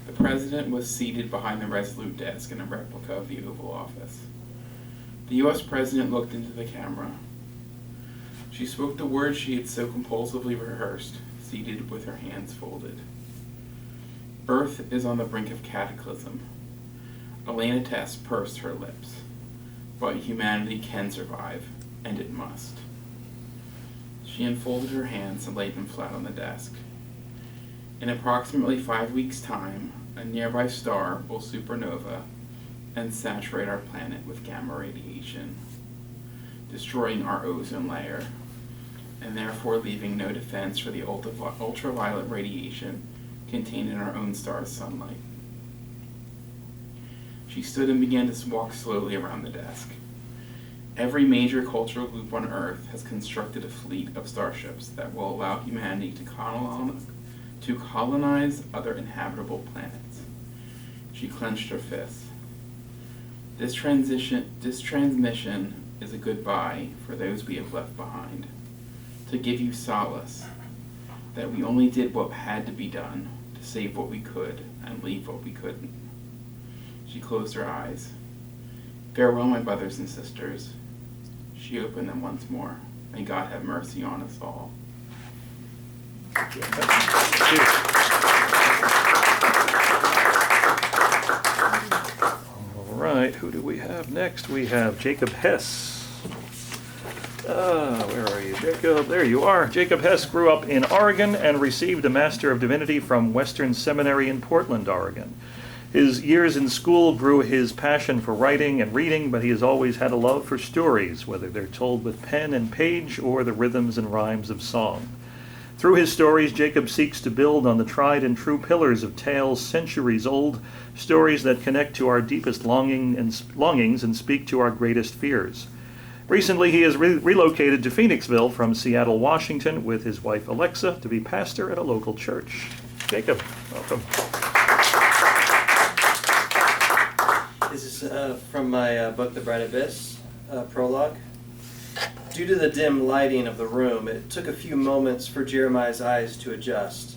the president was seated behind the Resolute desk in a replica of the Oval Office. The U.S. president looked into the camera. She spoke the words she had so compulsively rehearsed, seated with her hands folded. Earth is on the brink of cataclysm. Elena Tess pursed her lips. But humanity can survive, and it must. She unfolded her hands and laid them flat on the desk. In approximately 5 weeks' time, a nearby star will supernova and saturate our planet with gamma radiation, destroying our ozone layer, and therefore leaving no defense for the ultraviolet radiation contained in our own star's sunlight. She stood and began to walk slowly around the desk. Every major cultural group on Earth has constructed a fleet of starships that will allow humanity to colonize other inhabitable planets. She clenched her fists. This transmission is a goodbye for those we have left behind, to give you solace that we only did what had to be done to save what we could and leave what we couldn't. She closed her eyes. Farewell, my brothers and sisters. She opened them once more. May God have mercy on us all. All right, who do we have next? We have Jacob Hess. Where are you, Jacob? There you are. Jacob Hess grew up in Oregon and received a Master of Divinity from Western Seminary in Portland, Oregon. His years in school grew his passion for writing and reading, but he has always had a love for stories, whether they're told with pen and page or the rhythms and rhymes of song. Through his stories, Jacob seeks to build on the tried and true pillars of tales centuries old, stories that connect to our deepest longings and speak to our greatest fears. Recently, he has relocated to Phoenixville from Seattle, Washington, with his wife Alexa to be pastor at a local church. Jacob, welcome. This is from my book, The Bright Abyss, prologue. Due to the dim lighting of the room, it took a few moments for Jeremiah's eyes to adjust.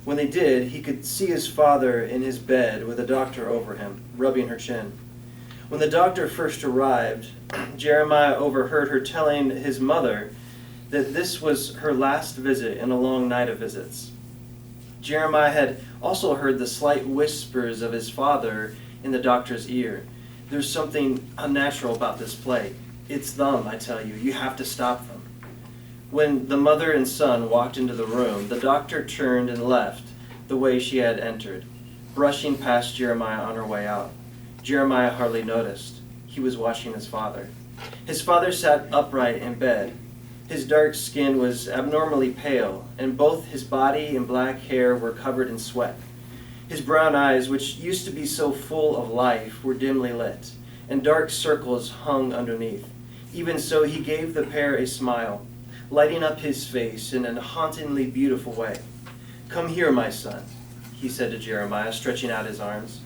When they did, he could see his father in his bed with a doctor over him, rubbing her chin. When the doctor first arrived, Jeremiah overheard her telling his mother that this was her last visit in a long night of visits. Jeremiah had also heard the slight whispers of his father in the doctor's ear. There's something unnatural about this plague. It's them, I tell you. You have to stop them. When the mother and son walked into the room, the doctor turned and left the way she had entered, brushing past Jeremiah on her way out. Jeremiah hardly noticed. He was watching his father. His father sat upright in bed. His dark skin was abnormally pale, and both his body and black hair were covered in sweat. His brown eyes, which used to be so full of life, were dimly lit, and dark circles hung underneath. Even so, he gave the pair a smile, lighting up his face in a hauntingly beautiful way. "Come here, my son," he said to Jeremiah, stretching out his arms.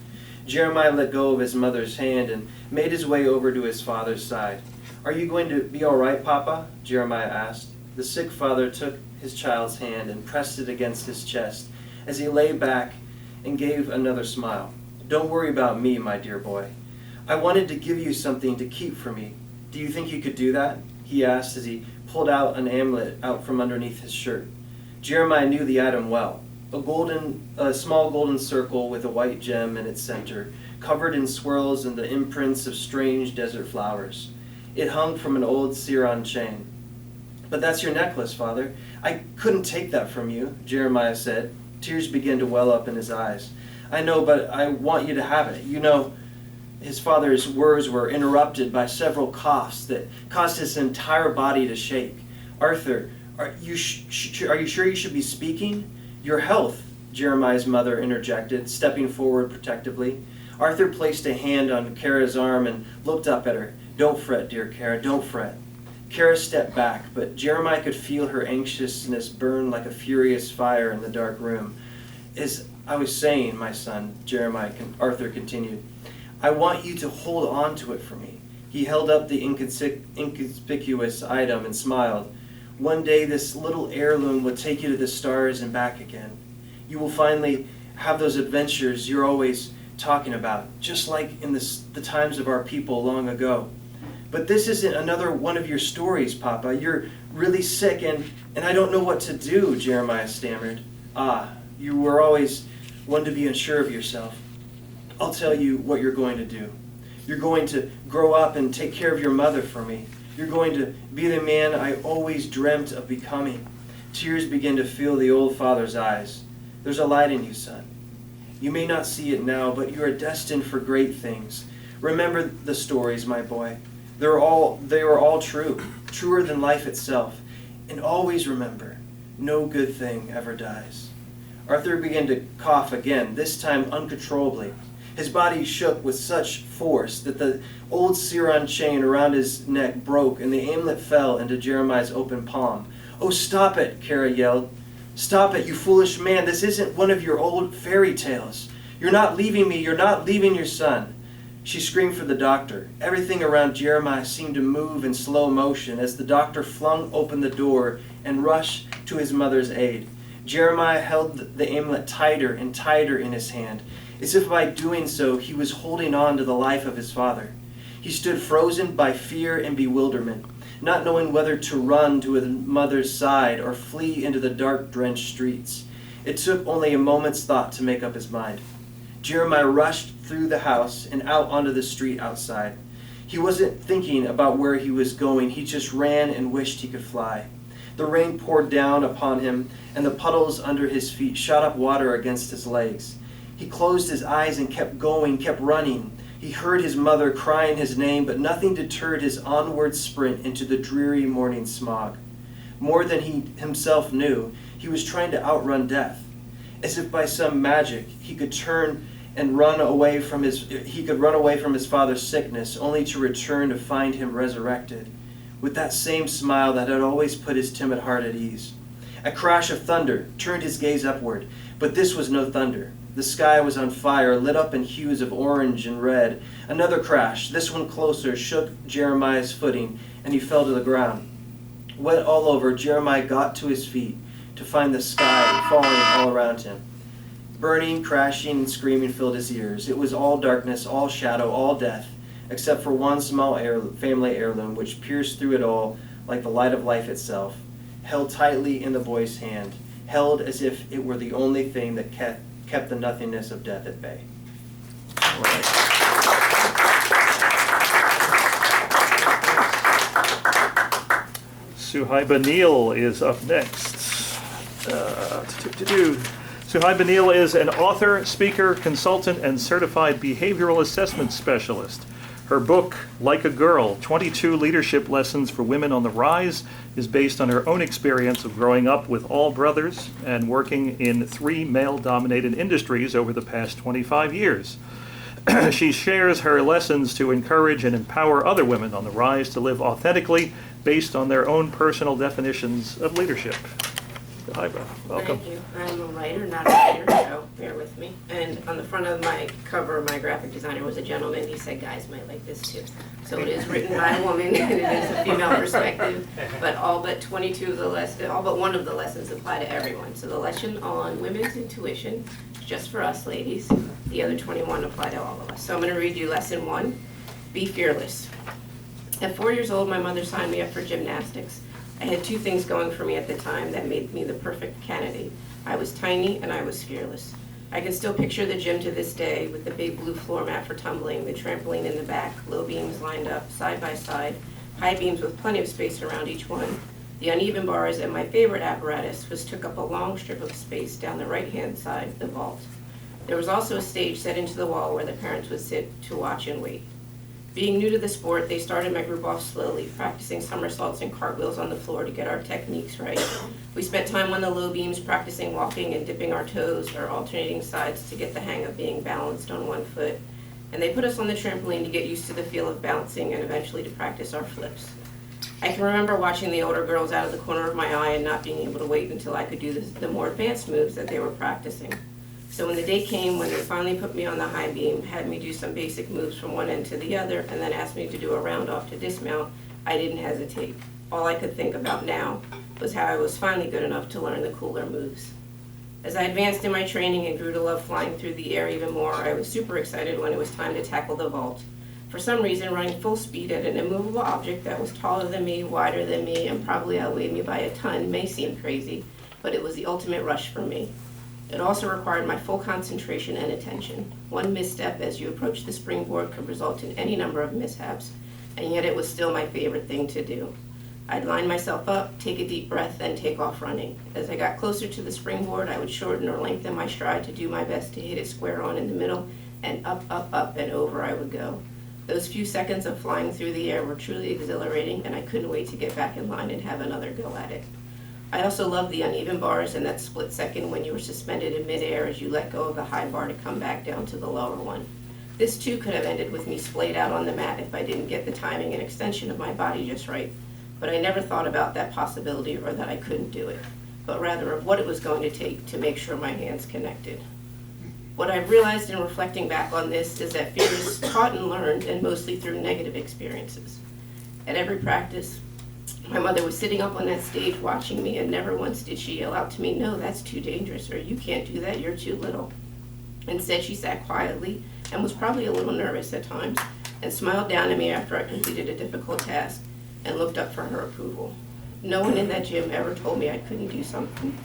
Jeremiah let go of his mother's hand and made his way over to his father's side. "Are you going to be all right, Papa?" Jeremiah asked. The sick father took his child's hand and pressed it against his chest as he lay back and gave another smile. "Don't worry about me, my dear boy. I wanted to give you something to keep for me. Do you think you could do that?" he asked as he pulled out an amulet out from underneath his shirt. Jeremiah knew the item well. A small golden circle with a white gem in its center, covered in swirls and the imprints of strange desert flowers. It hung from an old Ciron chain. But that's your necklace, Father. I couldn't take that from you, Jeremiah said. Tears began to well up in his eyes. I know, but I want you to have it. You know, his father's words were interrupted by several coughs that caused his entire body to shake. Arthur, are you sure you should be speaking? Your health, Jeremiah's mother interjected, stepping forward protectively. Arthur placed a hand on Kara's arm and looked up at her. Don't fret, dear Kara, don't fret. Kara stepped back, but Jeremiah could feel her anxiousness burn like a furious fire in the dark room. As I was saying, my son, Arthur continued, I want you to hold on to it for me. He held up the inconspicuous item and smiled. One day this little heirloom will take you to the stars and back again. You will finally have those adventures you're always talking about, just like in the times of our people long ago. But this isn't another one of your stories, Papa. You're really sick and I don't know what to do, Jeremiah stammered. Ah, you were always one to be unsure of yourself. I'll tell you what you're going to do. You're going to grow up and take care of your mother for me. You're going to be the man I always dreamt of becoming. Tears began to fill the old father's eyes. There's a light in you, son. You may not see it now, but you are destined for great things. Remember the stories, my boy. They were all true, truer than life itself. And always remember, no good thing ever dies. Arthur began to cough again, this time uncontrollably. His body shook with such force that the old Ciron chain around his neck broke and the amulet fell into Jeremiah's open palm. Oh, stop it, Kara yelled. Stop it, you foolish man. This isn't one of your old fairy tales. You're not leaving me. You're not leaving your son. She screamed for the doctor. Everything around Jeremiah seemed to move in slow motion as the doctor flung open the door and rushed to his mother's aid. Jeremiah held the amulet tighter and tighter in his hand, as if by doing so he was holding on to the life of his father. He stood frozen by fear and bewilderment, not knowing whether to run to his mother's side or flee into the dark, drenched streets. It took only a moment's thought to make up his mind. Jeremiah rushed through the house and out onto the street outside. He wasn't thinking about where he was going. He just ran and wished he could fly. The rain poured down upon him, and the puddles under his feet shot up water against his legs. He closed his eyes and kept going, kept running. He heard his mother crying his name, but nothing deterred his onward sprint into the dreary morning smog. More than he himself knew, he was trying to outrun death. As if by some magic, he could run away from his father's sickness, only to return to find him resurrected, with that same smile that had always put his timid heart at ease. A crash of thunder turned his gaze upward, but this was no thunder. The sky was on fire, lit up in hues of orange and red. Another crash, this one closer, shook Jeremiah's footing, and he fell to the ground. Wet all over, Jeremiah got to his feet to find the sky falling all around him. Burning, crashing, and screaming filled his ears. It was all darkness, all shadow, all death, except for one small family heirloom which pierced through it all like the light of life itself, held tightly in the boy's hand, held as if it were the only thing that kept the nothingness of death at bay. All right. Suhaiba Neal is up next. Suhaiba Neal is an author, speaker, consultant, and certified behavioral assessment specialist. Her book, Like a Girl, 22 Leadership Lessons for Women on the Rise, is based on her own experience of growing up with all brothers and working in 3 male-dominated industries over the past 25 years. She shares her lessons to encourage and empower other women on the rise to live authentically based on their own personal definitions of leadership. Suhaiba, welcome. Thank you. I'm a writer, not a writer, so bear with me. And on the front of my cover, my graphic designer was a gentleman. He said guys might like this too. So it is written by a woman, and it is a female perspective, but all but 22 of the lessons, all but one of the lessons apply to everyone. So the lesson on women's intuition is just for us ladies. The other 21 apply to all of us. So I'm going to read you lesson 1, be fearless. At 4 years old, my mother signed me up for gymnastics. I had 2 things going for me at the time that made me the perfect candidate. I was tiny and I was fearless. I can still picture the gym to this day with the big blue floor mat for tumbling, the trampoline in the back, low beams lined up side by side, high beams with plenty of space around each one, The uneven bars and my favorite apparatus took up a long strip of space down the right-hand side of the vault. There was also a stage set into the wall where the parents would sit to watch and wait. Being new to the sport, they started my group off slowly, practicing somersaults and cartwheels on the floor to get our techniques right. We spent time on the low beams practicing walking and dipping our toes or alternating sides to get the hang of being balanced on one foot. And they put us on the trampoline to get used to the feel of bouncing and eventually to practice our flips. I can remember watching the older girls out of the corner of my eye and not being able to wait until I could do the more advanced moves that they were practicing. So when the day came when they finally put me on the high beam, had me do some basic moves from one end to the other, and then asked me to do a round off to dismount, I didn't hesitate. All I could think about now was how I was finally good enough to learn the cooler moves. As I advanced in my training and grew to love flying through the air even more, I was super excited when it was time to tackle the vault. For some reason, running full speed at an immovable object that was taller than me, wider than me, and probably outweighed me by a ton may seem crazy, but it was the ultimate rush for me. It also required my full concentration and attention. One misstep as you approach the springboard could result in any number of mishaps, and yet it was still my favorite thing to do. I'd line myself up, take a deep breath, then take off running. As I got closer to the springboard, I would shorten or lengthen my stride to do my best to hit it square on in the middle, and up, up, up, and over I would go. Those few seconds of flying through the air were truly exhilarating, and I couldn't wait to get back in line and have another go at it. I also loved the uneven bars and that split second when you were suspended in midair as you let go of the high bar to come back down to the lower one. This too could have ended with me splayed out on the mat if I didn't get the timing and extension of my body just right, but I never thought about that possibility or that I couldn't do it, but rather of what it was going to take to make sure my hands connected. What I've realized in reflecting back on this is that fear is taught and learned, and mostly through negative experiences. At every practice, my mother was sitting up on that stage watching me, and never once did she yell out to me, "No, that's too dangerous," or "You can't do that, you're too little." Instead, she sat quietly and was probably a little nervous at times, and smiled down at me after I completed a difficult task and looked up for her approval. No one in that gym ever told me I couldn't do something.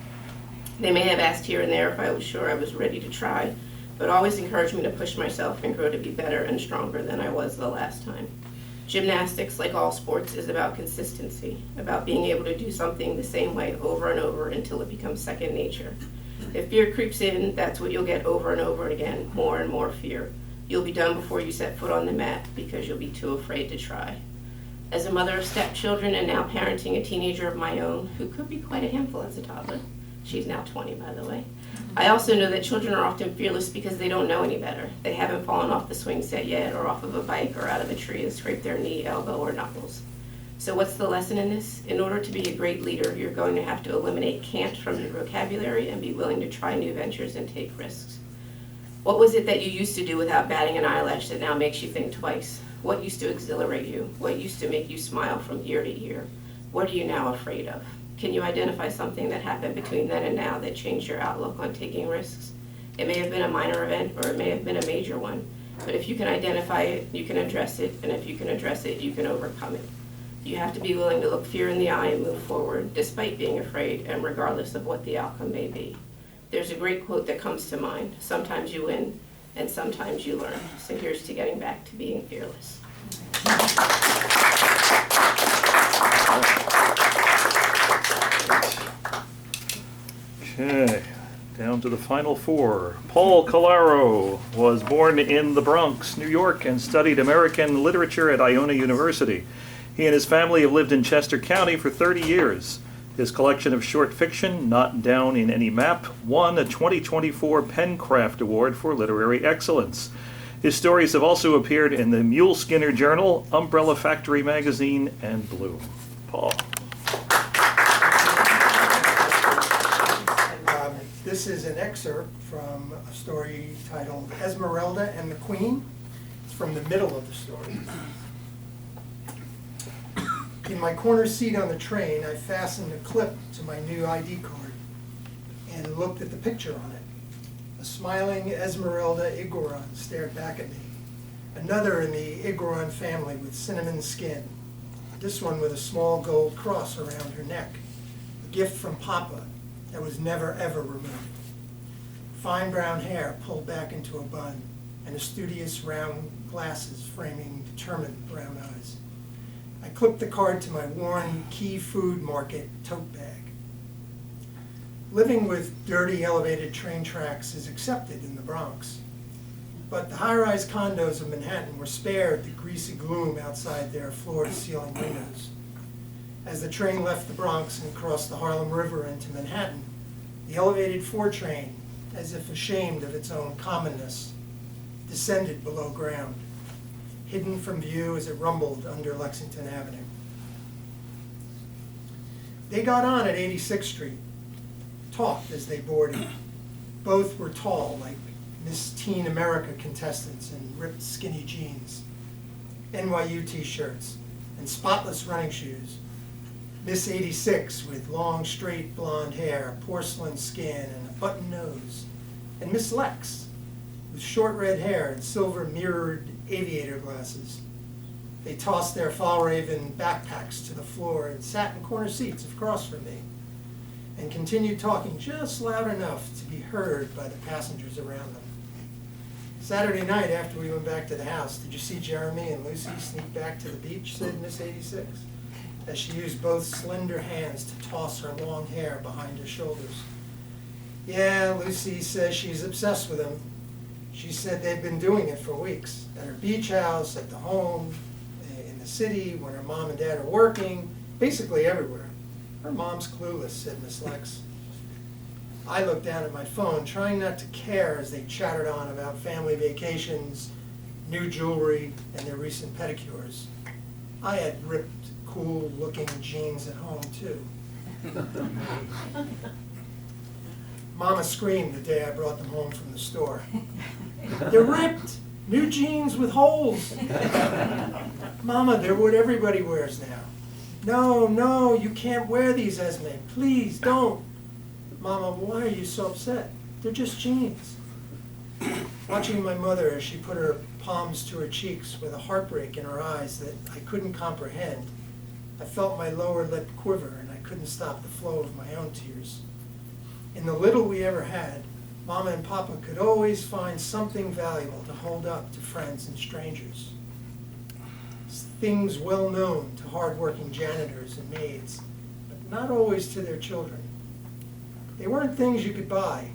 They may have asked here and there if I was sure I was ready to try, but always encouraged me to push myself and grow to be better and stronger than I was the last time. Gymnastics, like all sports, is about consistency, about being able to do something the same way over and over until it becomes second nature. If fear creeps in, that's what you'll get over and over again, more and more fear. You'll be done before you set foot on the mat because you'll be too afraid to try. As a mother of stepchildren and now parenting a teenager of my own, who could be quite a handful as a toddler, she's now 20 by the way, I also know that children are often fearless because they don't know any better. They haven't fallen off the swing set yet, or off of a bike, or out of a tree and scraped their knee, elbow, or knuckles. So what's the lesson in this? In order to be a great leader, you're going to have to eliminate can't from your vocabulary and be willing to try new ventures and take risks. What was it that you used to do without batting an eyelash that now makes you think twice? What used to exhilarate you? What used to make you smile from ear to ear? What are you now afraid of? Can you identify something that happened between then and now that changed your outlook on taking risks? It may have been a minor event, or it may have been a major one, but if you can identify it, you can address it, and if you can address it, you can overcome it. You have to be willing to look fear in the eye and move forward, despite being afraid and regardless of what the outcome may be. There's a great quote that comes to mind: sometimes you win, and sometimes you learn. So here's to getting back to being fearless. Okay, down to the final four. Paul Calaro was born in the Bronx, New York, and studied American literature at Iona University. He and his family have lived in Chester County for 30 years. His collection of short fiction, Not Down in Any Map, won a 2024 Pencraft Award for Literary Excellence. His stories have also appeared in the Mule Skinner Journal, Umbrella Factory Magazine, and Bloom. Paul. This is an excerpt from a story titled Esmeralda and the Queen. It's from the middle of the story. In my corner seat on the train, I fastened a clip to my new ID card and looked at the picture on it. A smiling Esmeralda Iguaron stared back at me. Another in the Iguaron family with cinnamon skin. This one with a small gold cross around her neck. A gift from Papa that was never ever removed. Fine brown hair pulled back into a bun, and a studious round glasses framing determined brown eyes. I clipped the card to my worn Key Food Market tote bag. Living with dirty elevated train tracks is accepted in the Bronx, but the high-rise condos of Manhattan were spared the greasy gloom outside their floor-to-ceiling windows. As the train left the Bronx and crossed the Harlem River into Manhattan, the elevated 4 train, as if ashamed of its own commonness, descended below ground, hidden from view as it rumbled under Lexington Avenue. They got on at 86th Street, talked as they boarded. Both were tall, like Miss Teen America contestants in ripped skinny jeans, NYU t-shirts, and spotless running shoes. Miss 86 with long, straight blonde hair, porcelain skin, and a button nose. And Miss Lex with short red hair and silver mirrored aviator glasses. They tossed their Fjallraven backpacks to the floor and sat in corner seats across from me, and continued talking just loud enough to be heard by the passengers around them. Saturday night after we went back to the house, did you see Jeremy and Lucy sneak back to the beach, said Miss 86, as she used both slender hands to toss her long hair behind her shoulders. Yeah, Lucy says she's obsessed with him. She said they've been doing it for weeks, at her beach house, at the home, in the city, when her mom and dad are working, basically everywhere. Her mom's clueless, said Miss Lex. I looked down at my phone, trying not to care as they chattered on about family vacations, new jewelry, and their recent pedicures. I had ripped, cool-looking jeans at home, too. Mama screamed the day I brought them home from the store. They're ripped! New jeans with holes! Mama, they're what everybody wears now. No, no, you can't wear these, Esme. Please, don't. Mama, why are you so upset? They're just jeans. Watching my mother as she put her palms to her cheeks with a heartbreak in her eyes that I couldn't comprehend, I felt my lower lip quiver and I couldn't stop the flow of my own tears. In the little we ever had, Mama and Papa could always find something valuable to hold up to friends and strangers. Things well known to hard-working janitors and maids, but not always to their children. They weren't things you could buy.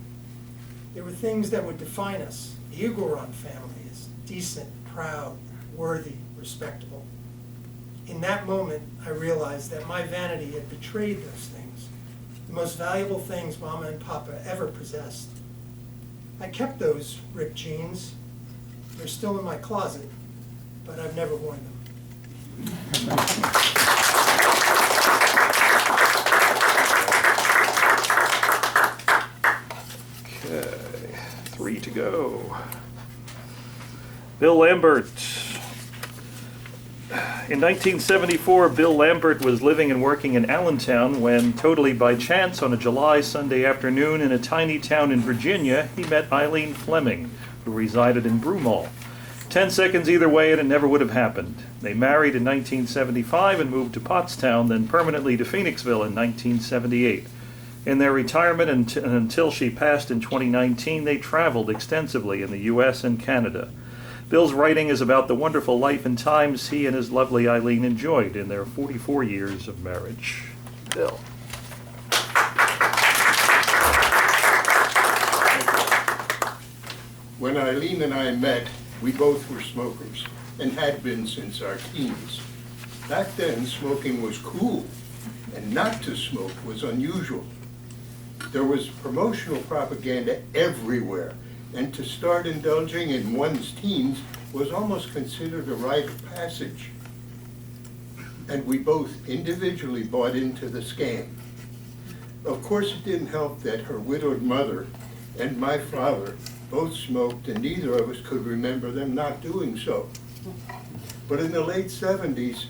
They were things that would define us. The Iguaron family is decent, proud, worthy, respectable. In that moment, I realized that my vanity had betrayed those things, the most valuable things Mama and Papa ever possessed. I kept those ripped jeans. They're still in my closet, but I've never worn them. Okay, 3 to go. Bill Lambert. In 1974, Bill Lambert was living and working in Allentown when, totally by chance, on a July Sunday afternoon in a tiny town in Virginia, he met Eileen Fleming, who resided in Broomall. 10 seconds either way and it never would have happened. They married in 1975 and moved to Pottstown, then permanently to Phoenixville in 1978. In their retirement until she passed in 2019, they traveled extensively in the U.S. and Canada. Bill's writing is about the wonderful life and times he and his lovely Eileen enjoyed in their 44 years of marriage. Bill. When Eileen and I met, we both were smokers and had been since our teens. Back then, smoking was cool, and not to smoke was unusual. There was promotional propaganda everywhere, and to start indulging in one's teens was almost considered a rite of passage. And we both individually bought into the scam. Of course, it didn't help that her widowed mother and my father both smoked, and neither of us could remember them not doing so. But in the late 70s,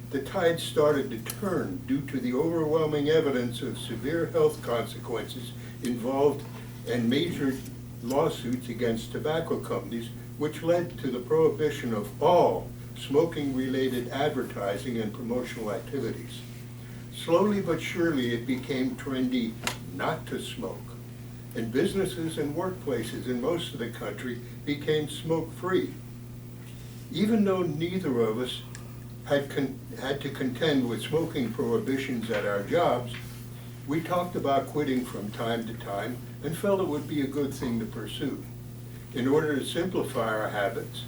the tide started to turn due to the overwhelming evidence of severe health consequences involved and major lawsuits against tobacco companies, which led to the prohibition of all smoking-related advertising and promotional activities. Slowly but surely, it became trendy not to smoke, and businesses and workplaces in most of the country became smoke-free. Even though neither of us had to contend with smoking prohibitions at our jobs, we talked about quitting from time to time and felt it would be a good thing to pursue. In order to simplify our habits,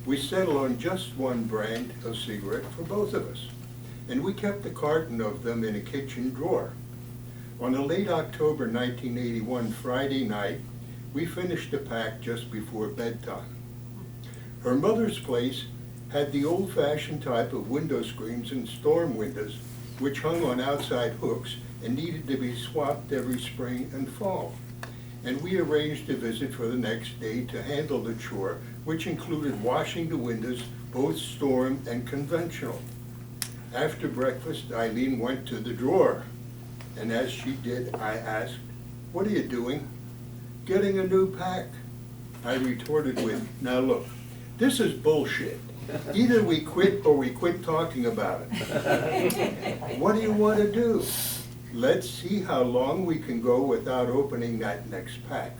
we settled on just one brand of cigarette for both of us, and we kept a carton of them in a kitchen drawer. On a late October 1981 Friday night, we finished a pack just before bedtime. Her mother's place had the old-fashioned type of window screens and storm windows, which hung on outside hooks and needed to be swapped every spring and fall. And we arranged a visit for the next day to handle the chore, which included washing the windows, both storm and conventional. After breakfast, Eileen went to the drawer, and as she did, I asked, "What are you doing?" "Getting a new pack." I retorted with, "Now look, this is bullshit. Either we quit or we quit talking about it. What do you want to do? Let's see how long we can go without opening that next pack."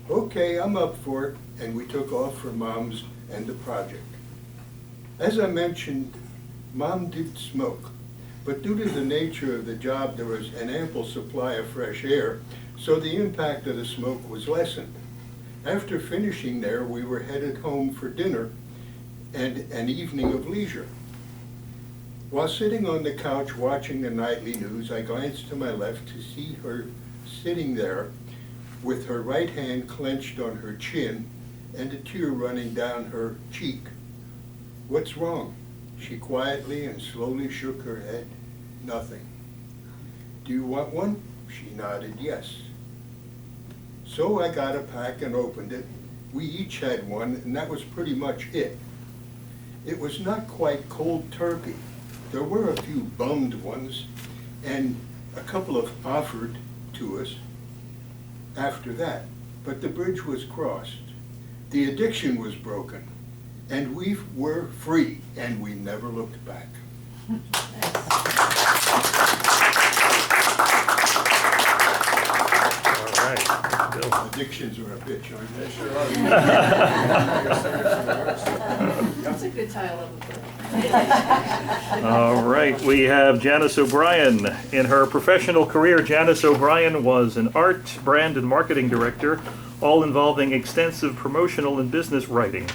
"Okay, I'm up for it," and we took off for Mom's and the project. As I mentioned, Mom did smoke, but due to the nature of the job, there was an ample supply of fresh air, so the impact of the smoke was lessened. After finishing there, we were headed home for dinner and an evening of leisure. While sitting on the couch watching the nightly news, I glanced to my left to see her sitting there with her right hand clenched on her chin and a tear running down her cheek. "What's wrong?" She quietly and slowly shook her head. "Nothing." "Do you want one?" She nodded yes. So I got a pack and opened it. We each had one, and that was pretty much it. It was not quite cold turkey. There were a few bummed ones, and a couple of offered to us after that, but the bridge was crossed. The addiction was broken, and we were free, and we never looked back. All right, Bill. Addictions are a bitch, aren't they? Sure are. That's a good title of a book. All right, we have Janice O'Brien. In her professional career, Janice O'Brien was an art, brand, and marketing director, all involving extensive promotional and business writing.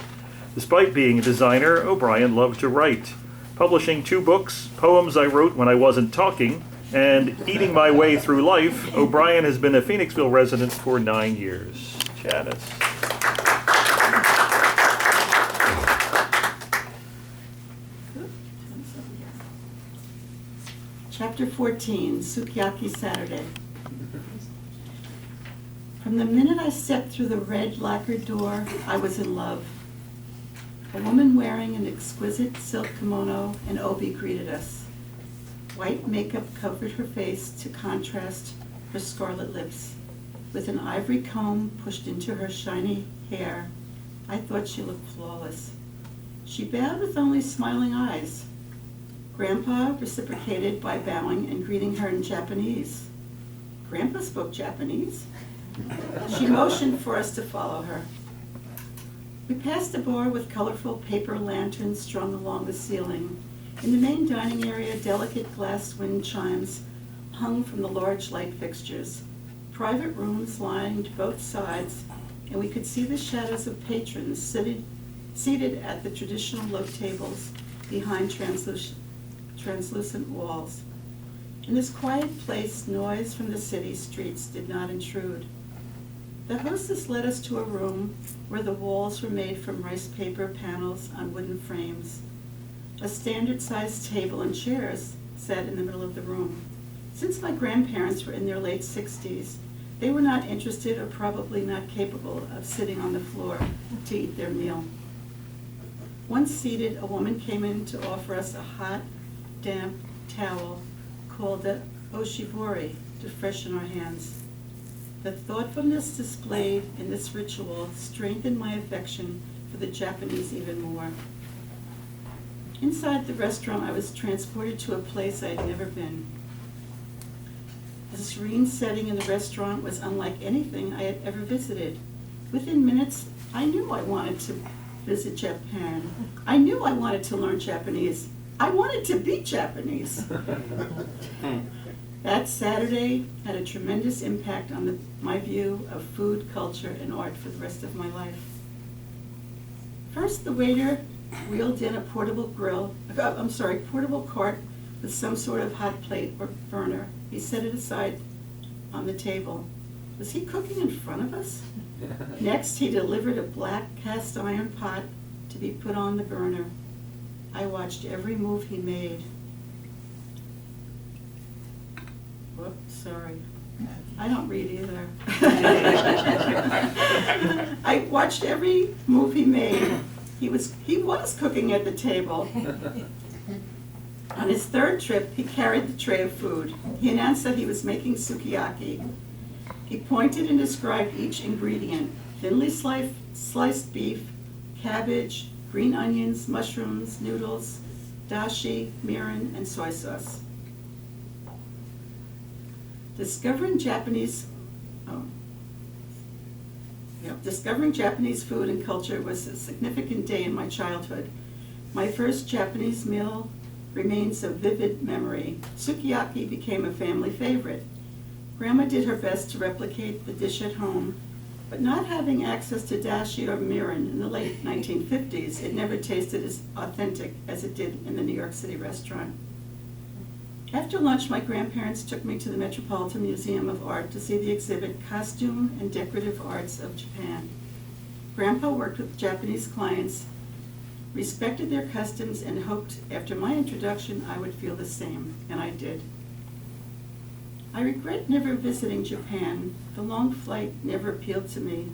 Despite being a designer, O'Brien loved to write, publishing 2 books, Poems I Wrote When I Wasn't Talking, and Eating My Way Through Life. O'Brien has been a Phoenixville resident for 9 years. Janice. Chapter 14, Sukiyaki Saturday. From the minute I stepped through the red lacquered door, I was in love. A woman wearing an exquisite silk kimono and obi greeted us. White makeup covered her face to contrast her scarlet lips. With an ivory comb pushed into her shiny hair, I thought she looked flawless. She bowed with only smiling eyes. Grandpa reciprocated by bowing and greeting her in Japanese. Grandpa spoke Japanese. She motioned for us to follow her. We passed a bar with colorful paper lanterns strung along the ceiling. In the main dining area, delicate glass wind chimes hung from the large light fixtures. Private rooms lined both sides, and we could see the shadows of patrons seated at the traditional low tables behind translucent walls. In this quiet place, noise from the city streets did not intrude. The hostess led us to a room where the walls were made from rice paper panels on wooden frames. A standard-sized table and chairs sat in the middle of the room. Since my grandparents were in their late 60s, they were not interested or probably not capable of sitting on the floor to eat their meal. Once seated, a woman came in to offer us a hot, damp towel called the oshibori to freshen our hands. The thoughtfulness displayed in this ritual strengthened my affection for the Japanese even more. Inside the restaurant, I was transported to a place I had never been. The serene setting in the restaurant was unlike anything I had ever visited. Within minutes, I knew I wanted to visit Japan. I knew I wanted to learn Japanese. I wanted to be Japanese. That Saturday had a tremendous impact on my view of food, culture, and art for the rest of my life. First, the waiter wheeled in a portable cart with some sort of hot plate or burner. He set it aside on the table. Was he cooking in front of us? Next, he delivered a black cast iron pot to be put on the burner. I watched every move he made. Whoops, sorry. I don't read either. I watched every move he made. He was cooking at the table. On his third trip, he carried the tray of food. He announced that he was making sukiyaki. He pointed and described each ingredient: thinly sliced beef, cabbage, green onions, mushrooms, noodles, dashi, mirin, and soy sauce. Discovering Japanese food and culture was a significant day in my childhood. My first Japanese meal remains a vivid memory. Sukiyaki became a family favorite. Grandma did her best to replicate the dish at home, but not having access to dashi or mirin in the late 1950s, it never tasted as authentic as it did in the New York City restaurant. After lunch, my grandparents took me to the Metropolitan Museum of Art to see the exhibit Costume and Decorative Arts of Japan. Grandpa worked with Japanese clients, respected their customs, and hoped after my introduction I would feel the same, and I did. I regret never visiting Japan. The long flight never appealed to me.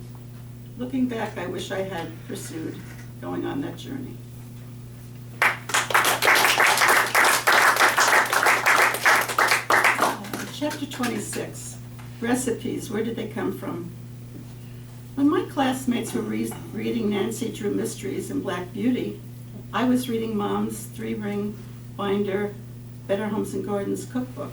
Looking back, I wish I had pursued going on that journey. Chapter 26, recipes, where did they come from? When my classmates were reading Nancy Drew Mysteries and Black Beauty, I was reading Mom's 3-ring binder, Better Homes and Gardens cookbook.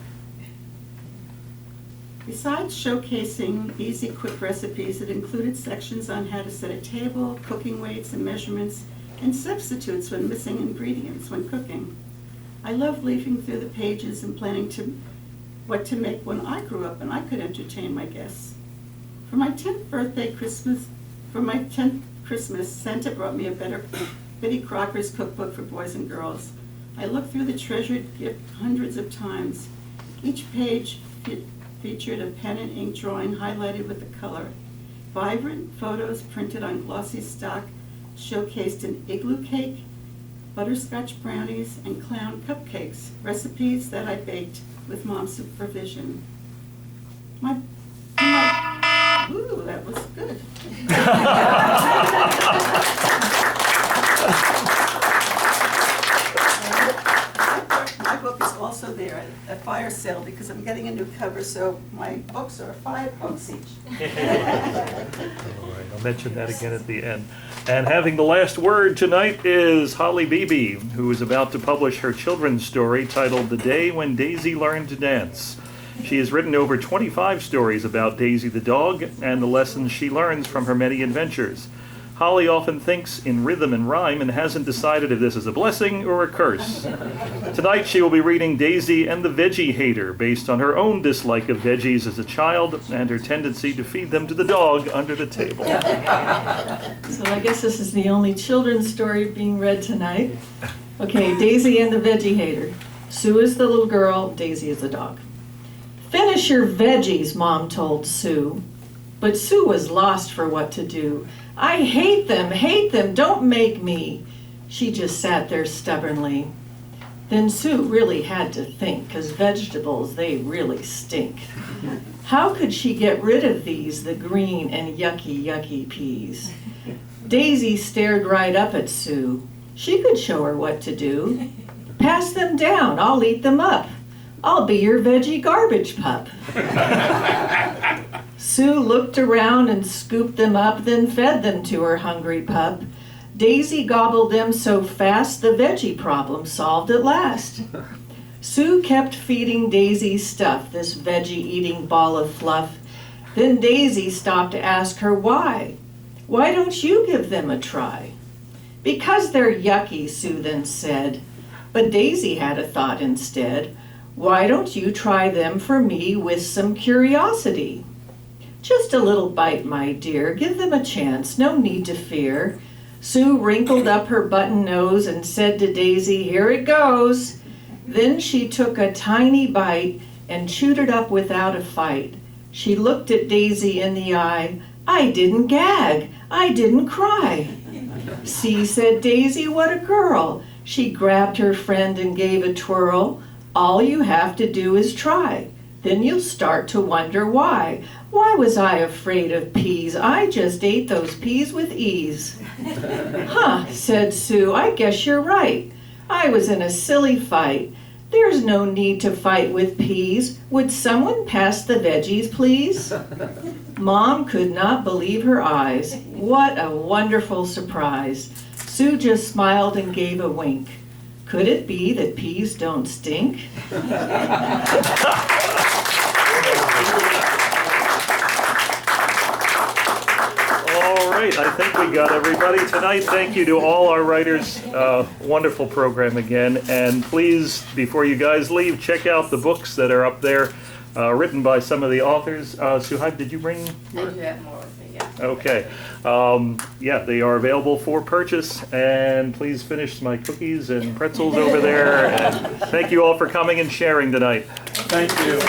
Besides showcasing easy, quick recipes, it included sections on how to set a table, cooking weights and measurements, and substitutes when missing ingredients when cooking. I loved leafing through the pages and planning what to make when I grew up and I could entertain my guests. For my 10th Christmas, Santa brought me a Betty Crocker's cookbook for boys and girls. I looked through the treasured gift hundreds of times. Each page featured a pen and ink drawing highlighted with the color. Vibrant photos printed on glossy stock showcased an igloo cake, butterscotch brownies, and clown cupcakes, recipes that I baked with Mom's supervision. Ooh, that was good. My book is also there at a fire sale because I'm getting a new cover, so my books are $5 each. All right, I'll mention that again at the end. And having the last word tonight is Holly Beebe, who is about to publish her children's story titled The Day When Daisy Learned to Dance. She has written over 25 stories about Daisy the dog and the lessons she learns from her many adventures. Holly often thinks in rhythm and rhyme and hasn't decided if this is a blessing or a curse. Tonight she will be reading Daisy and the Veggie Hater, based on her own dislike of veggies as a child and her tendency to feed them to the dog under the table. So I guess this is the only children's story being read tonight. Okay, Daisy and the Veggie Hater. Sue is the little girl, Daisy is the dog. Finish your veggies, Mom told Sue. But Sue was lost for what to do. I hate them, don't make me. She just sat there stubbornly. Then Sue really had to think, 'cause vegetables, they really stink. How could she get rid of these, the green and yucky peas? Daisy stared right up at Sue. She could show her what to do. Pass them down, I'll eat them up. I'll be your veggie garbage pup. Sue looked around and scooped them up, then fed them to her hungry pup. Daisy gobbled them so fast, the veggie problem solved at last. Sue kept feeding Daisy stuff, this veggie-eating ball of fluff. Then Daisy stopped to ask her why. Why don't you give them a try? Because they're yucky, Sue then said. But Daisy had a thought instead. Why don't you try them for me with some curiosity? Just a little bite, my dear. Give them a chance. No need to fear. Sue wrinkled up her button nose and said to Daisy, here it goes. Then she took a tiny bite and chewed it up without a fight. She looked at Daisy in the eye. I didn't gag. I didn't cry. See, said Daisy, what a girl. She grabbed her friend and gave a twirl. All you have to do is try. Then you'll start to wonder why. Why was I afraid of peas? I just ate those peas with ease. Huh, said Sue, I guess you're right. I was in a silly fight. There's no need to fight with peas. Would someone pass the veggies, please? Mom could not believe her eyes. What a wonderful surprise. Sue just smiled and gave a wink. Could it be that peas don't stink? All right, I think we got everybody tonight. Thank you to all our writers. Wonderful program again. And please, before you guys leave, check out the books that are up there, written by some of the authors. Suhaib, did you bring? I do have more with me, yeah. Okay. Yeah, they are available for purchase. And please finish my cookies and pretzels over there. And thank you all for coming and sharing tonight. Thank you.